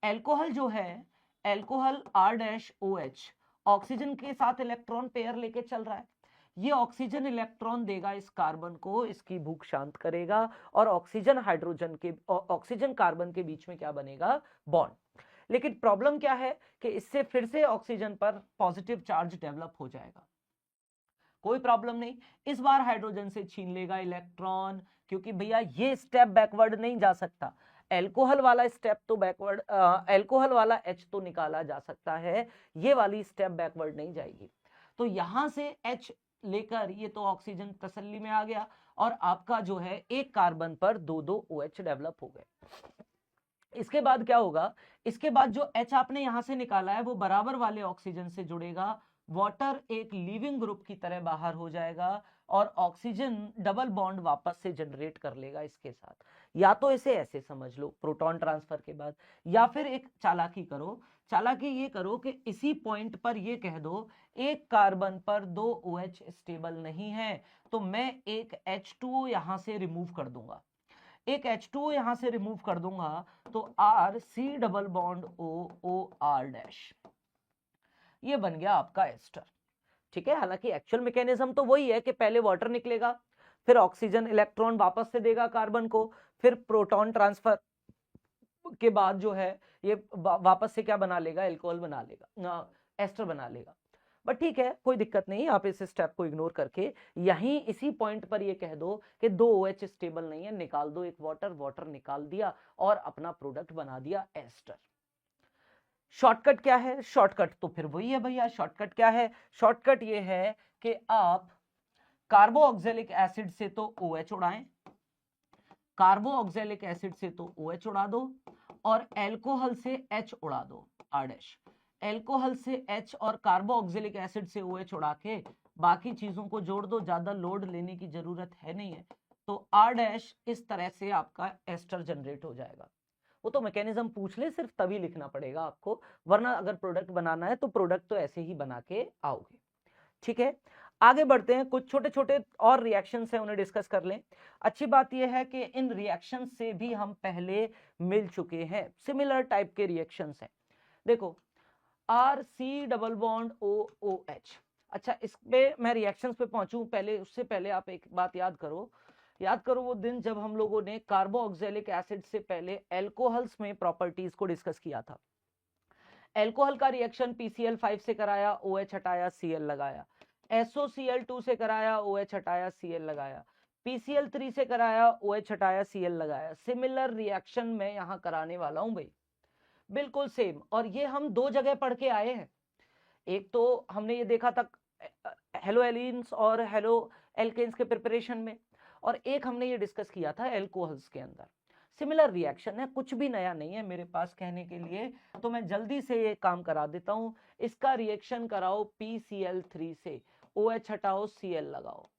एल्कोहल जो है, एल्कोहल R-OH ऑक्सीजन के साथ इलेक्ट्रॉन पेयर लेके चल रहा है। ये ऑक्सीजन इलेक्ट्रॉन देगा इस कार्बन को, इसकी भूख शांत करेगा, और ऑक्सीजन कार्बन के बीच में क्या बनेगा, बॉन्ड। लेकिन प्रॉब्लम क्या है कि इससे फिर से ऑक्सीजन पर पॉजिटिव चार्ज डेवलप हो जाएगा। कोई प्रॉब्लम नहीं, इस बार हाइड्रोजन से छीन लेगा इलेक्ट्रॉन, क्योंकि भैया ये स्टेप बैकवर्ड नहीं जा सकता। एल्कोहल वाला स्टेप तो बैकवर्ड, एल्कोहल वाला H तो निकाला जा सकता है, ये वाली स्टेप बैकवर्ड नहीं जाएगी। तो यहां से H लेकर ये तो ऑक्सीजन तसल्ली में आ गया, और आपका जो है एक कार्बन पर दो दो OH डेवलप हो गए। इसके बाद क्या होगा, इसके बाद जो H आपने यहां से निकाला है वो बराबर वाले ऑक्सीजन से जुड़ेगा, वाटर एक लिविंग ग्रुप की तरह बाहर हो जाएगा, और ऑक्सीजन डबल बॉन्ड वापस से जनरेट कर लेगा इसके साथ। या तो इसे ऐसे समझ लो प्रोटॉन ट्रांसफर के बाद, या फिर एक चालाकी करो, चालाकी ये करो कि इसी पॉइंट पर ये कह दो एक कार्बन पर दो OH स्टेबल नहीं है, तो मैं एक H2O यहां से रिमूव कर दूंगा। एक H2O यहां से रिमूव कर दूंगा तो RC double bond OR dash, ये बन गया आपका एस्टर। ठीक है, हालांकि एक्चुअल मैकेनिज्म तो वही है कि पहले वाटर निकलेगा, फिर ऑक्सीजन इलेक्ट्रॉन वापस से देगा कार्बन को, फिर प्रोटॉन ट्रांसफर के बाद जो है ये वापस से क्या बना लेगा, एल्कोहल बना लेगा, एस्टर बना लेगा। बट ठीक है, कोई दिक्कत नहीं, आप इस स्टेप को इग्नोर करके यहीं इसी पॉइंट पर ये कह दो कि दो OH स्टेबल नहीं है, निकाल दो एक वाटर, वाटर निकाल दिया और अपना प्रोडक्ट बना दिया एस्टर। शॉर्टकट क्या है, शॉर्टकट तो फिर वही है भैया। शॉर्टकट क्या है, शॉर्टकट ये है कि आप कार्बोऑक्जेलिक एसिड से तो OH उड़ाएं, कार्बोऑक्जेलिक एसिड से तो OH उड़ा दो, और एल्कोहल से H उड़ा दो, R डैश। एल्कोहल से H और कार्बोऑक्जेलिक एसिड से OH उड़ा के बाकी चीजों को जोड़ दो, ज्यादा लोड लेने की जरूरत है नहीं है। तो R डैश इस तरह से आपका एस्टर जनरेट हो जाएगा। वो तो मैकेनिज्म पूछ ले सिर्फ तभी लिखना पड़ेगा आपको, वरना अगर प्रोडक्ट बनाना है तो प्रोडक्ट तो ऐसे ही बना के आओगे। ठीक है, आगे बढ़ते हैं, कुछ छोटे छोटे और रिएक्शंस हैं उन्हें डिस्कस कर लें। अच्छी बात यह है कि इन रिएक्शन से भी हम पहले मिल चुके हैं, सिमिलर टाइप के रिएक्शंस हैं। देखो RC डबल बॉन्ड OOH। अच्छा, इस पे मैं रिएक्शंस पे पहुंचूं पहले, उससे पहले आप एक बात याद करो, याद करो वो दिन जब हम लोगों ने कार्बोऑक्जेलिक एसिड से पहले एल्कोहल्स में प्रॉपर्टीज को डिस्कस किया था। एल्कोहल का रिएक्शन PCl5 से कराया, OH हटाया, Cl लगाया। SOCl2 से कराया, OH हटाया, Cl लगाया। PCl3 से कराया, OH हटाया, Cl लगाया। सिमिलर रिएक्शन मैं यहां कराने वाला हूं भाई, बिल्कुल सेम। और ये हम दो जगह पढ़ के आए हैं, एक तो हमने ये देखा था हेलो एलिन्स और हेलो एल्केन्स के प्रिपरेशन में, और एक हमने ये डिस्कस किया था एल्कोहल्स के अंदर। सिमिलर रिएक्शन है, कुछ भी नया नहीं है मेरे पास कहने के लिए, तो मैं जल्दी से ये काम करा देता हूं। इसका रिएक्शन कराओ PCl3 से, OH हटाओ, Cl लगाओ,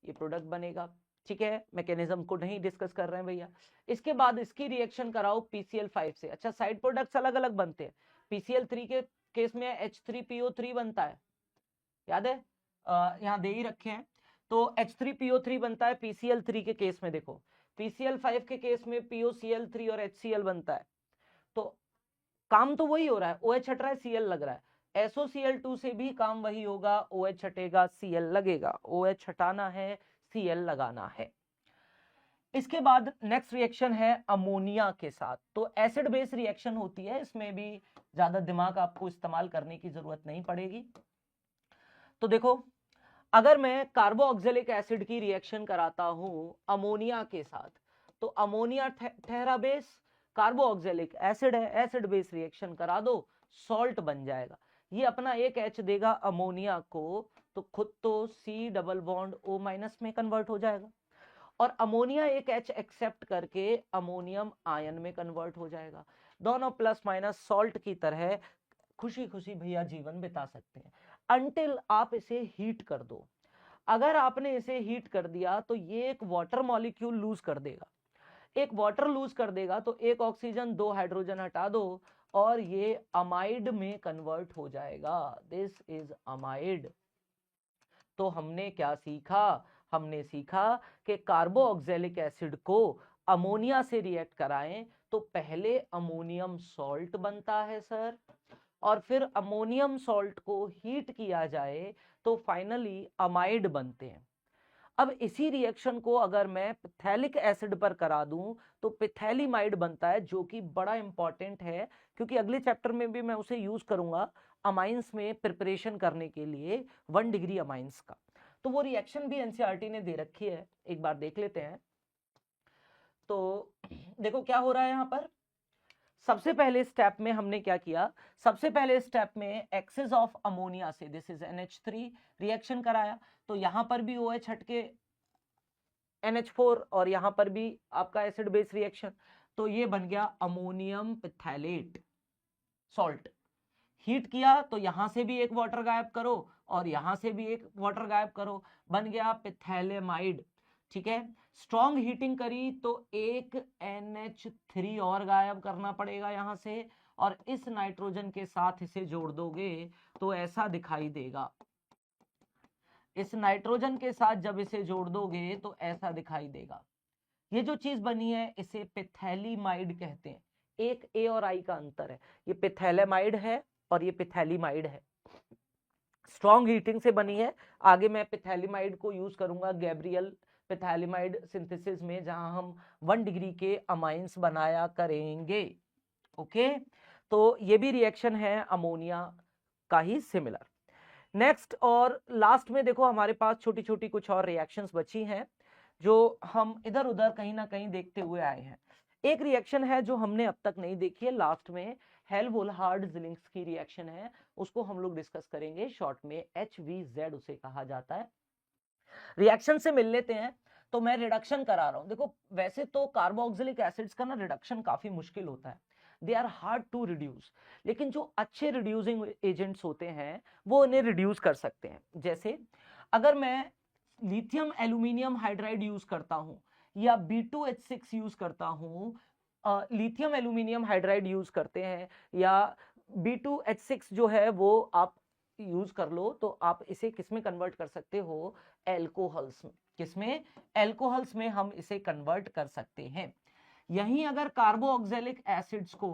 ये प्रोडक्ट बनेगा। ठीक है, मैकेनिज्म को नहीं डिस्कस कर रहे हैं भैया। इसके बाद इसकी रिएक्शन कराओ PCl5 से। अच्छा, साइड प्रोडक्ट्स अलग अलग बनते हैं, PCl3 के केस में H3PO3 बनता है, याद है, यहाँ दे ही रखे हैं। तो H3PO3 बनता है PCl3 के केस में। देखो PCl5 के केस में POCl3 और HCl बनता है। तो काम तो वही हो रहा है, OH हट रहा है, Cl लग रहा है। SOCl2 से भी काम वही होगा, OH हटेगा, Cl लगेगा। OH हटाना है, Cl लगाना है। इसके बाद नेक्स्ट रिएक्शन है अमोनिया के साथ। तो एसिड बेस रिएक्शन होती है, इसमें भी ज्यादा दिमाग आपको इस्तेमाल करने की जरूरत नहीं पड़ेगी। तो देखो, अगर मैं कार्बोऑक्जेलिक एसिड की रिएक्शन कराता हूं अमोनिया के साथ, तो अमोनिया ठहरा बेस, कार्बोऑक्जेलिक एसिड है, एसिड बेस रिएक्शन करा दो, सॉल्ट बन जाएगा। ये अपना एक H देगा अमोनिया को, तो खुद तो C double bond O minus में कन्वर्ट हो जाएगा। और अमोनिया एक H एक्सेप्ट करके अमोनियम आयन में कन्वर्ट हो जाएगा। दोनों प्लस माइनस सॉल्ट की तरह खुशी खुशी भैया जीवन बिता सकते हैं, अंटिल आप इसे हीट कर दो। अगर आपने इसे हीट कर दिया तो ये एक वाटर मॉलिक्यूल लूज कर देगा, एक वाटर लूज कर देगा तो एक ऑक्सीजन 2 हाइड्रोजन हटा दो और ये अमाइड में कन्वर्ट हो जाएगा। This is amide. तो हमने क्या सीखा? हमने सीखा कि कार्बोक्सिलिक एसिड को अमोनिया से रिएक्ट कराएं तो पहले अमोनियम सॉल्ट बनता है सर, और फिर अमोनियम सॉल्ट को हीट किया जाए तो फाइनली अमाइड बनते हैं। अब इसी रिएक्शन को अगर मैं पिथैलिक एसिड पर करा दूं तो पिथैलीमाइड बनता है, जो कि बड़ा इंपॉर्टेंट है क्योंकि अगले चैप्टर में भी मैं उसे यूज करूंगा अमाइंस में प्रिपरेशन करने के लिए 1 डिग्री अमाइंस का। तो वो रिएक्शन भी एनसीईआरटी ने दे रखी है, एक बार देख लेते हैं। तो देखो क्या हो रहा है यहां पर। सबसे पहले स्टेप में हमने क्या किया, सबसे पहले स्टेप में एक्सेस ऑफ अमोनिया से, दिस इज NH3, रिएक्शन कराया। तो यहां पर भी OH हट के NH4 और यहां पर भी आपका एसिड बेस रिएक्शन, तो ये बन गया अमोनियम पिथैलेट सॉल्ट। हीट किया तो यहां से भी एक वाटर गायब करो और यहां से भी एक वाटर गायब करो, बन गया पिथैलेमाइड। ठीक है, स्ट्रॉन्ग हीटिंग करी तो एक NH3 और गायब करना पड़ेगा यहां से, और इस नाइट्रोजन के साथ इसे जोड़ दोगे तो ऐसा दिखाई देगा। इस नाइट्रोजन के साथ जब इसे जोड़ दोगे तो ऐसा दिखाई देगा। ये जो चीज बनी है इसे पिथैलीमाइड कहते हैं। एक ए और आई का अंतर है, ये पिथैलेमाइड है और ये पिथैलीमाइड है। स्ट्रॉन्ग हीटिंग से बनी है। आगे मैं पिथैलीमाइड को यूज करूंगा गैब्रियल पिथैलीमाइड सिंथेसिस में, जहां हम 1 डिग्री के अमाइंस बनाया करेंगे। ओके, तो ये भी रिएक्शन है अमोनिया का ही सिमिलर। नेक्स्ट और लास्ट में देखो हमारे पास छोटी छोटी कुछ और रिएक्शंस बची हैं जो हम इधर उधर कहीं ना कहीं देखते हुए आए हैं। एक रिएक्शन है जो हमने अब तक नहीं देखी है, लास्ट में हेल्वोल्हार्ड-ज़िलिंस्की की रिएक्शन है, उसको हम लोग डिस्कस करेंगे शॉर्ट में, HVZ उसे कहा जाता है। रिएक्शन से मिल लेते हैं। तो मैं रिडक्शन करा रहा हूं। देखो वैसे तो कार्बोक्सिलिक एसिड्स का ना रिडक्शन काफी मुश्किल होता है, they are hard to reduce, लेकिन जो अच्छे रिड्यूसिंग एजेंट्स होते हैं वो इन्हें रिड्यूस कर सकते हैं। जैसे अगर मैं लिथियम एल्यूमिनियम हाइड्राइड यूज करता हूं या B2H6 यूज करता हूं, लिथियम एल्यूमिनियम हाइड्राइड यूज करते हैं या B2H6 जो है वो आप यूज कर लो, तो आप इसे किसमें कन्वर्ट कर सकते हो, एल्कोहल्स में। किसमें? एल्कोहल्स में हम इसे कन्वर्ट कर सकते हैं। यहीं अगर कार्बोक्सिलिक एसिड्स को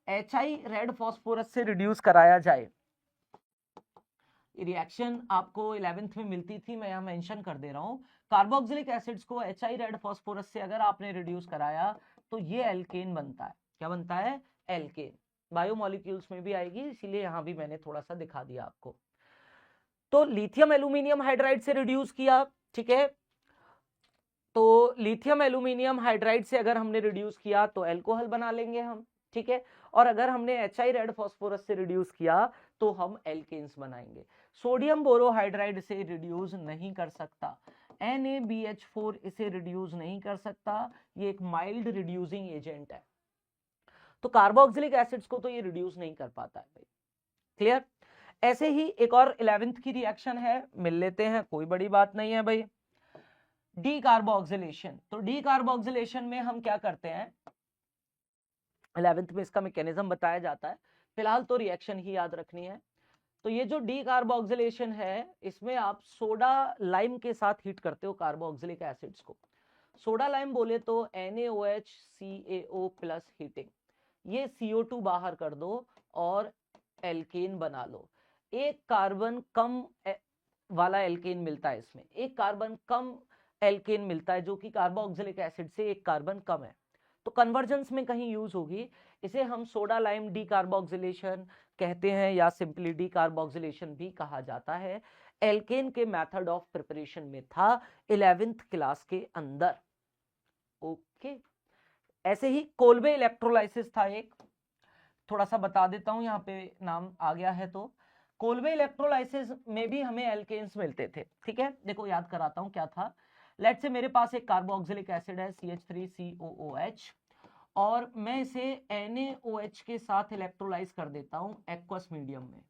HI रेड फास्फोरस से रिड्यूस कराया जाए, रिएक्शन आपको 11th में मिलती थी, मैं यहां मेंशन कर दे रहा हूं। कार्बोक्सिलिक एसिड्स को HI रेड फास्फोरस से अगर आपने रिड्यूस कराया तो ये एल्केन बनता है। क्या बनता है? एल्केन। बायोमोलिक्यूल्स में भी आएगी, इसीलिए यहां भी मैंने थोड़ा सा दिखा दिया आपको। तो लिथियम एल्यूमिनियम हाइड्राइड से रिड्यूस किया, ठीक है, तो लिथियम एल्यूमिनियम हाइड्राइड से अगर हमने रिड्यूस किया तो एल्कोहल बना लेंगे हम, ठीक है, और अगर हमने HI रेड फास्फोरस से रिड्यूस किया तो हम एल्केन्स बनाएंगे। सोडियम बोरोहाइड्राइड से रिड्यूस नहीं कर सकता, NaBH4 इसे रिड्यूस नहीं कर सकता, ये एक माइल्ड रिड्यूसिंग एजेंट है। तो कार्बोक्सिलिक एसिड्स को तो ये रिड्यूस नहीं कर पाता है भाई। क्लियर? ऐसे ही एक और 11th की रिएक्शन है, मिल लेते हैं, कोई बड़ी बात नहीं है भाई। D carboxylation. तो डी कार्बोक्सिलेशन में हम क्या करते हैं, 11th में इसका मैकेनिज्म बताया जाता है, फिलहाल तो रिएक्शन ही याद रखनी है। तो ये जो डी कार्बोक्सिलेशन है, इसमें आप सोडा लाइम के साथ हीट करते हो कार्बोक्सिलिक एसिड्स को। सोडा लाइम बोले तो NaOH CaO प्लस हीटिंग, ये CO2 बाहर कर दो और एल्केन बना लो। एक कार्बन कम वाला एल्केन मिलता है इसमें, एक कार्बन कम एल्केन मिलता है जो कि कार्बोक्सिलिक एसिड से एक कार्बन कम है, तो कन्वर्जेंस में कहीं यूज होगी। इसे हम सोडा लाइम डी कार्बोक्सिलेशन कहते हैं या सिंपली डी कार्बोक्सिलेशन भी कहा जाता है। एल्केन के मेथड ऑफ प्रिपरेशन में था 11th क्लास के अंदर। ओके, ऐसे ही कोल्बे इलेक्ट्रोलाइसिस था एक, थोड़ा सा बता देता हूं, यहाँ पे नाम आ गया है। तो कोल्बे इलेक्ट्रोलाइसिस में भी हमें एल्केन्स मिलते थे, ठीक है, देखो याद कराता हूं क्या था। लेट्स से मेरे पास एक कार्बोक्सिलिक एसिड है CH3COOH और मैं इसे NaOH के साथ इलेक्ट्रोलाइज कर देता हूं एक्वस मीडियम में।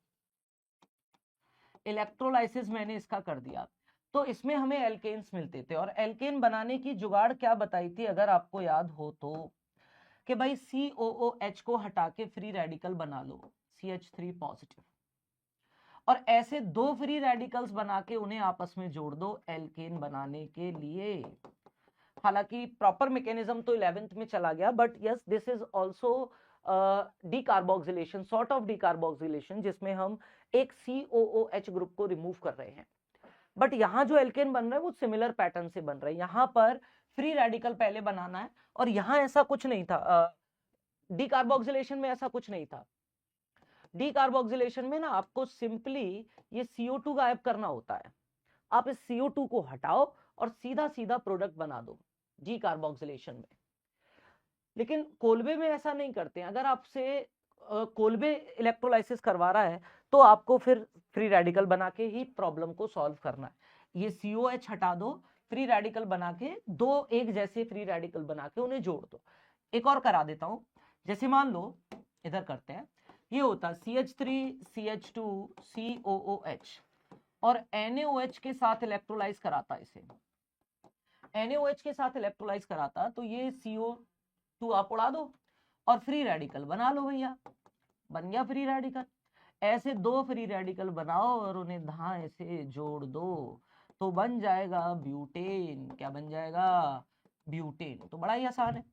इलेक्ट्रोलाइसिस मैंने इसका कर दिया तो इसमें हमें एल्केन्स मिलते थे और एल्केन बनाने की जुगाड़ क्या बताई थी अगर आपको याद हो तो, कि भाई COOH को हटा के फ्री रेडिकल बना लो CH3 पॉजिटिव और ऐसे दो फ्री रेडिकल्स बना के उन्हें आपस में जोड़ दो एल्केन बनाने के लिए। हालांकि प्रॉपर मैकेनिज्म तो 11th में चला गया, but yes this is also decarboxylation, sort of decarboxylation, जिसमें हम एक COOH ग्रुप को रिमूव कर रहे हैं। बट यहां जो एल्केन बन रहा है वो सिमिलर पैटर्न से बन रहा है। यहां पर फ्री रेडिकल पहले बनाना है और यहां ऐसा कुछ नहीं था, डीकार्बोक्सिलेशन में ऐसा कुछ नहीं था। डीकार्बोक्सिलेशन में ना आपको सिंपली ये CO2 गायब करना होता है। आप इस CO2 को हटाओ और सीधा सीधा प्रोडक्ट बना दो डीकार्बोक्सिलेशन में। लेकिन कोलबे में ऐसा नहीं करते हैं। अगर आपसे कोलबे इलेक्ट्रोलाइसिस करवा रहा है तो आपको फिर फ्री रेडिकल बना के ही प्रॉब्लम को सॉल्व करना है। ये COH हटा दो, फ्री रेडिकल बना के दो एक जैसे फ्री रेडिकल बना के उन्हें जोड़ दो। एक और करा देता हूं, जैसे मान लो इधर करते हैं, ये होता CH3CH2COOH और NaOH के साथ इलेक्ट्रोलाइज कराता, इसे NaOH के साथ इलेक्ट्रोलाइज कराता तो ये CO2 आप उड़ा दो और फ्री रेडिकल बना लो भैया, बन गया फ्री रेडिकल। ऐसे दो फ्री रेडिकल बनाओ और उन्हें धाए से जोड़ दो तो बन जाएगा ब्यूटेन। क्या बन जाएगा? ब्यूटेन। तो बड़ा ही आसान है।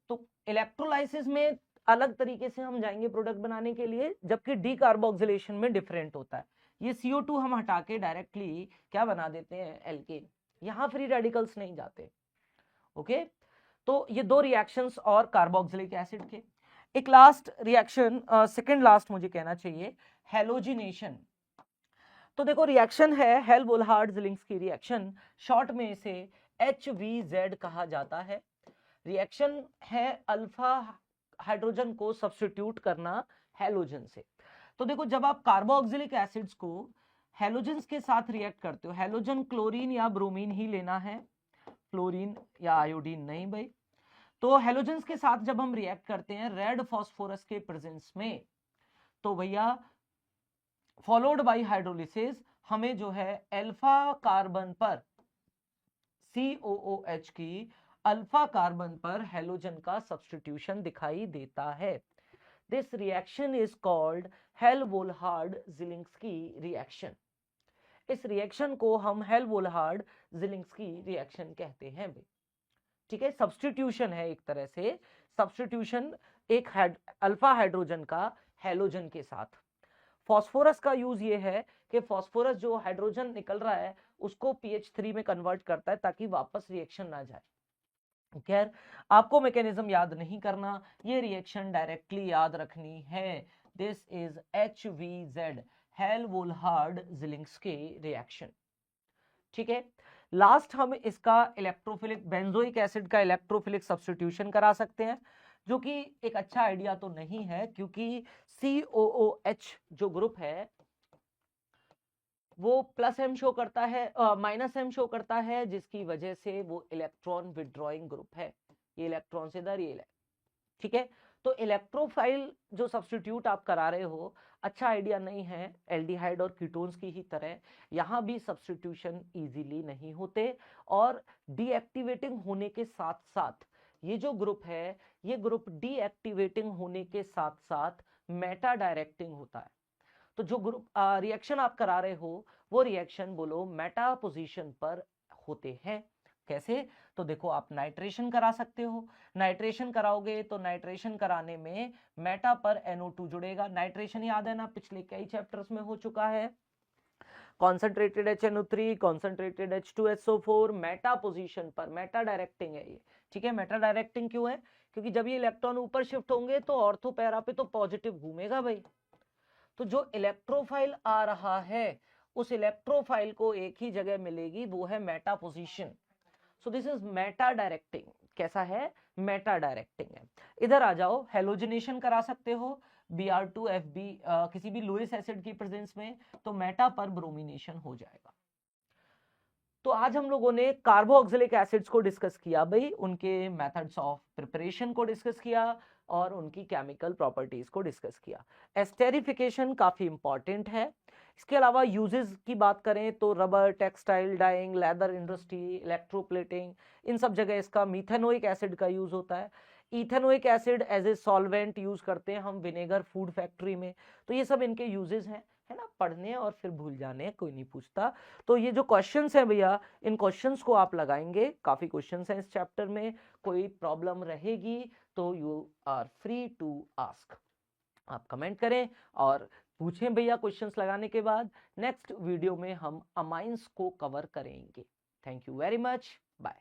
तो इलेक्ट्रोलाइसिस में अलग तरीके से हम जाएंगे प्रोडक्ट बनाने के लिए, जबकि डीकार्बोक्सिलेशन में डिफरेंट होता है। ये CO2 हम हटा के डायरेक्टली क्या बना देते हैं? एल्केन। यहां फ्री रेडिकल्स नहीं जाते। ओके, तो ये दो रिएक्शंस और कार्बोक्सिलिक एसिड के। एक लास्ट रिएक्शन, सेकंड लास्ट मुझे कहना चाहिए, हैलोजिनेशन। तो देखो रिएक्शन है हेल-वोल्हार्ड-ज़िलिंस्की रिएक्शन, शॉर्ट में इसे HVZ कहा जाता है। रिएक्शन है अल्फा हाइड्रोजन को सब्स्टिट्यूट करना हैलोजन से। तो देखो जब आप कार्बोक्सिलिक एसिड्स को हैलोजन्स के साथ रिएक्ट करते हो, हैलोजन क्लोरीन या ब्रोमीन ही लेना है, फ्लोरीन या आयोडीन नहीं भाई। तो हैलोजन्स के साथ जब हम रिएक्ट करते हैं रेड फास्फोरस के प्रेजेंस में, तो भैया फॉलोड बाय हाइड्रोलिसिस हमें जो है अल्फा कार्बन पर COOH की अल्फा कार्बन पर हैलोजन का सब्स्टिट्यूशन दिखाई देता है। This reaction is called Hell Volhard Zelinsky reaction. इस रिएक्शन को हम हेल-वोल्हार्ड-ज़िलिंस्की रिएक्शन कहते हैं भाई। ठीक है, सब्स्टिट्यूशन है एक तरह से, सब्स्टिट्यूशन एक अल्फा हाइड्रोजन का हैलोजन के साथ। फास्फोरस का यूज ये है कि फास्फोरस जो हाइड्रोजन निकल रहा है उसको PH3 में कन्वर्ट करता है ताकि वापस रिएक्शन ना जाए। खैर आपको मैकेनिज्म याद नहीं करना, ये रिएक्शन डायरेक्टली याद रखनी है। This is HVZ, Hell Volhard Zelinsky reaction. ठीक है, लास्ट हम इसका इलेक्ट्रोफिलिक बेंजोइक एसिड का इलेक्ट्रोफिलिक सब्स्टिट्यूशन करा सकते हैं, जो कि एक अच्छा आइडिया तो नहीं है क्योंकि COOH जो ग्रुप है वो +M शो करता है, -M शो करता है, जिसकी वजह से वो इलेक्ट्रॉन विड्रॉइंग ग्रुप है। ये इलेक्ट्रॉन से इधर, ये ठीक है। तो इलेक्ट्रोफाइल जो सब्स्टिट्यूट आप करा रहे हो अच्छा आइडिया नहीं है। एल्डिहाइड और कीटोन्स की ही तरह यहां भी सब्स्टिट्यूशन इजीली नहीं होते और डीएक्टिवेटिंग होने के साथ साथ ये जो ग्रुप है, ये ग्रुप डीएक्टिवेटिंग होने के साथ साथ मेटा डायरेक्टिंग होता है। तो जो ग्रुप रिएक्शन आप करा रहे हो वो रिएक्शन बोलो मेटा पोजीशन पर होते हैं। कैसे? तो देखो आप नाइट्रेशन करा सकते हो, नाइट्रेशन कराओगे तो नाइट्रेशन कराने में मेटा पर NO2 जुड़ेगा। नाइट्रेशन याद है ना, पिछले कई चैप्टर्स में हो चुका है। Concentrated HNO3, concentrated H2SO4, Meta position पर, मेटा डायरेक्टिंग है ये। ठीक है, मेटा डायरेक्टिंग क्यों है? क्योंकि जब ये इलेक्ट्रॉन ऊपर शिफ्ट होंगे तो ऑर्थो पैरा पे तो पॉजिटिव घूमेगा भाई। तो जो इलेक्ट्रोफाइल आ रहा है उस इलेक्ट्रोफाइल को एक ही जगह मिलेगी, वो है Meta position. So this is Meta directing. कैसा है? मेटा डायरेक्टिंग है। इधर आ जाओ, हेलोजिनेशन करा सकते हो Br2FB किसी भी लुईस एसिड की प्रेजेंस में, तो मेटा पर ब्रोमिनेशन हो जाएगा। तो आज हम लोगों ने कार्बोक्सिलिक एसिड्स को डिस्कस किया भाई, उनके मेथड्स ऑफ प्रिपरेशन को डिस्कस किया और उनकी केमिकल प्रॉपर्टीज को डिस्कस किया। एस्टेरिफिकेशन काफी इंपॉर्टेंट है। इसके अलावा यूजेस की बात करें तो rubber, textile, dyeing, leather industry, electroplating, इन सब जगह इसका मीथेनोइक एसिड का यूज होता है। Ethanoic acid as a solvent use करते हैं हम विनेगर फूड फैक्ट्री में। तो ये सब इनके यूजेस हैं, है ना, पढ़ने और फिर भूल जाने, कोई नहीं पूछता। तो ये जो क्वेश्चंस हैं भैया, इन क्वेश्चंस को आप लगाएंगे, काफी क्वेश्चंस हैं इस चैप्टर में। कोई प्रॉब्लम रहेगी तो you are free to ask, आप कमेंट करें और पूछें भैया। क्वेश्चंस लगाने के बाद नेक्स्ट वीडियो में हम अमाइंस को कवर करेंगे। Thank you very much, bye.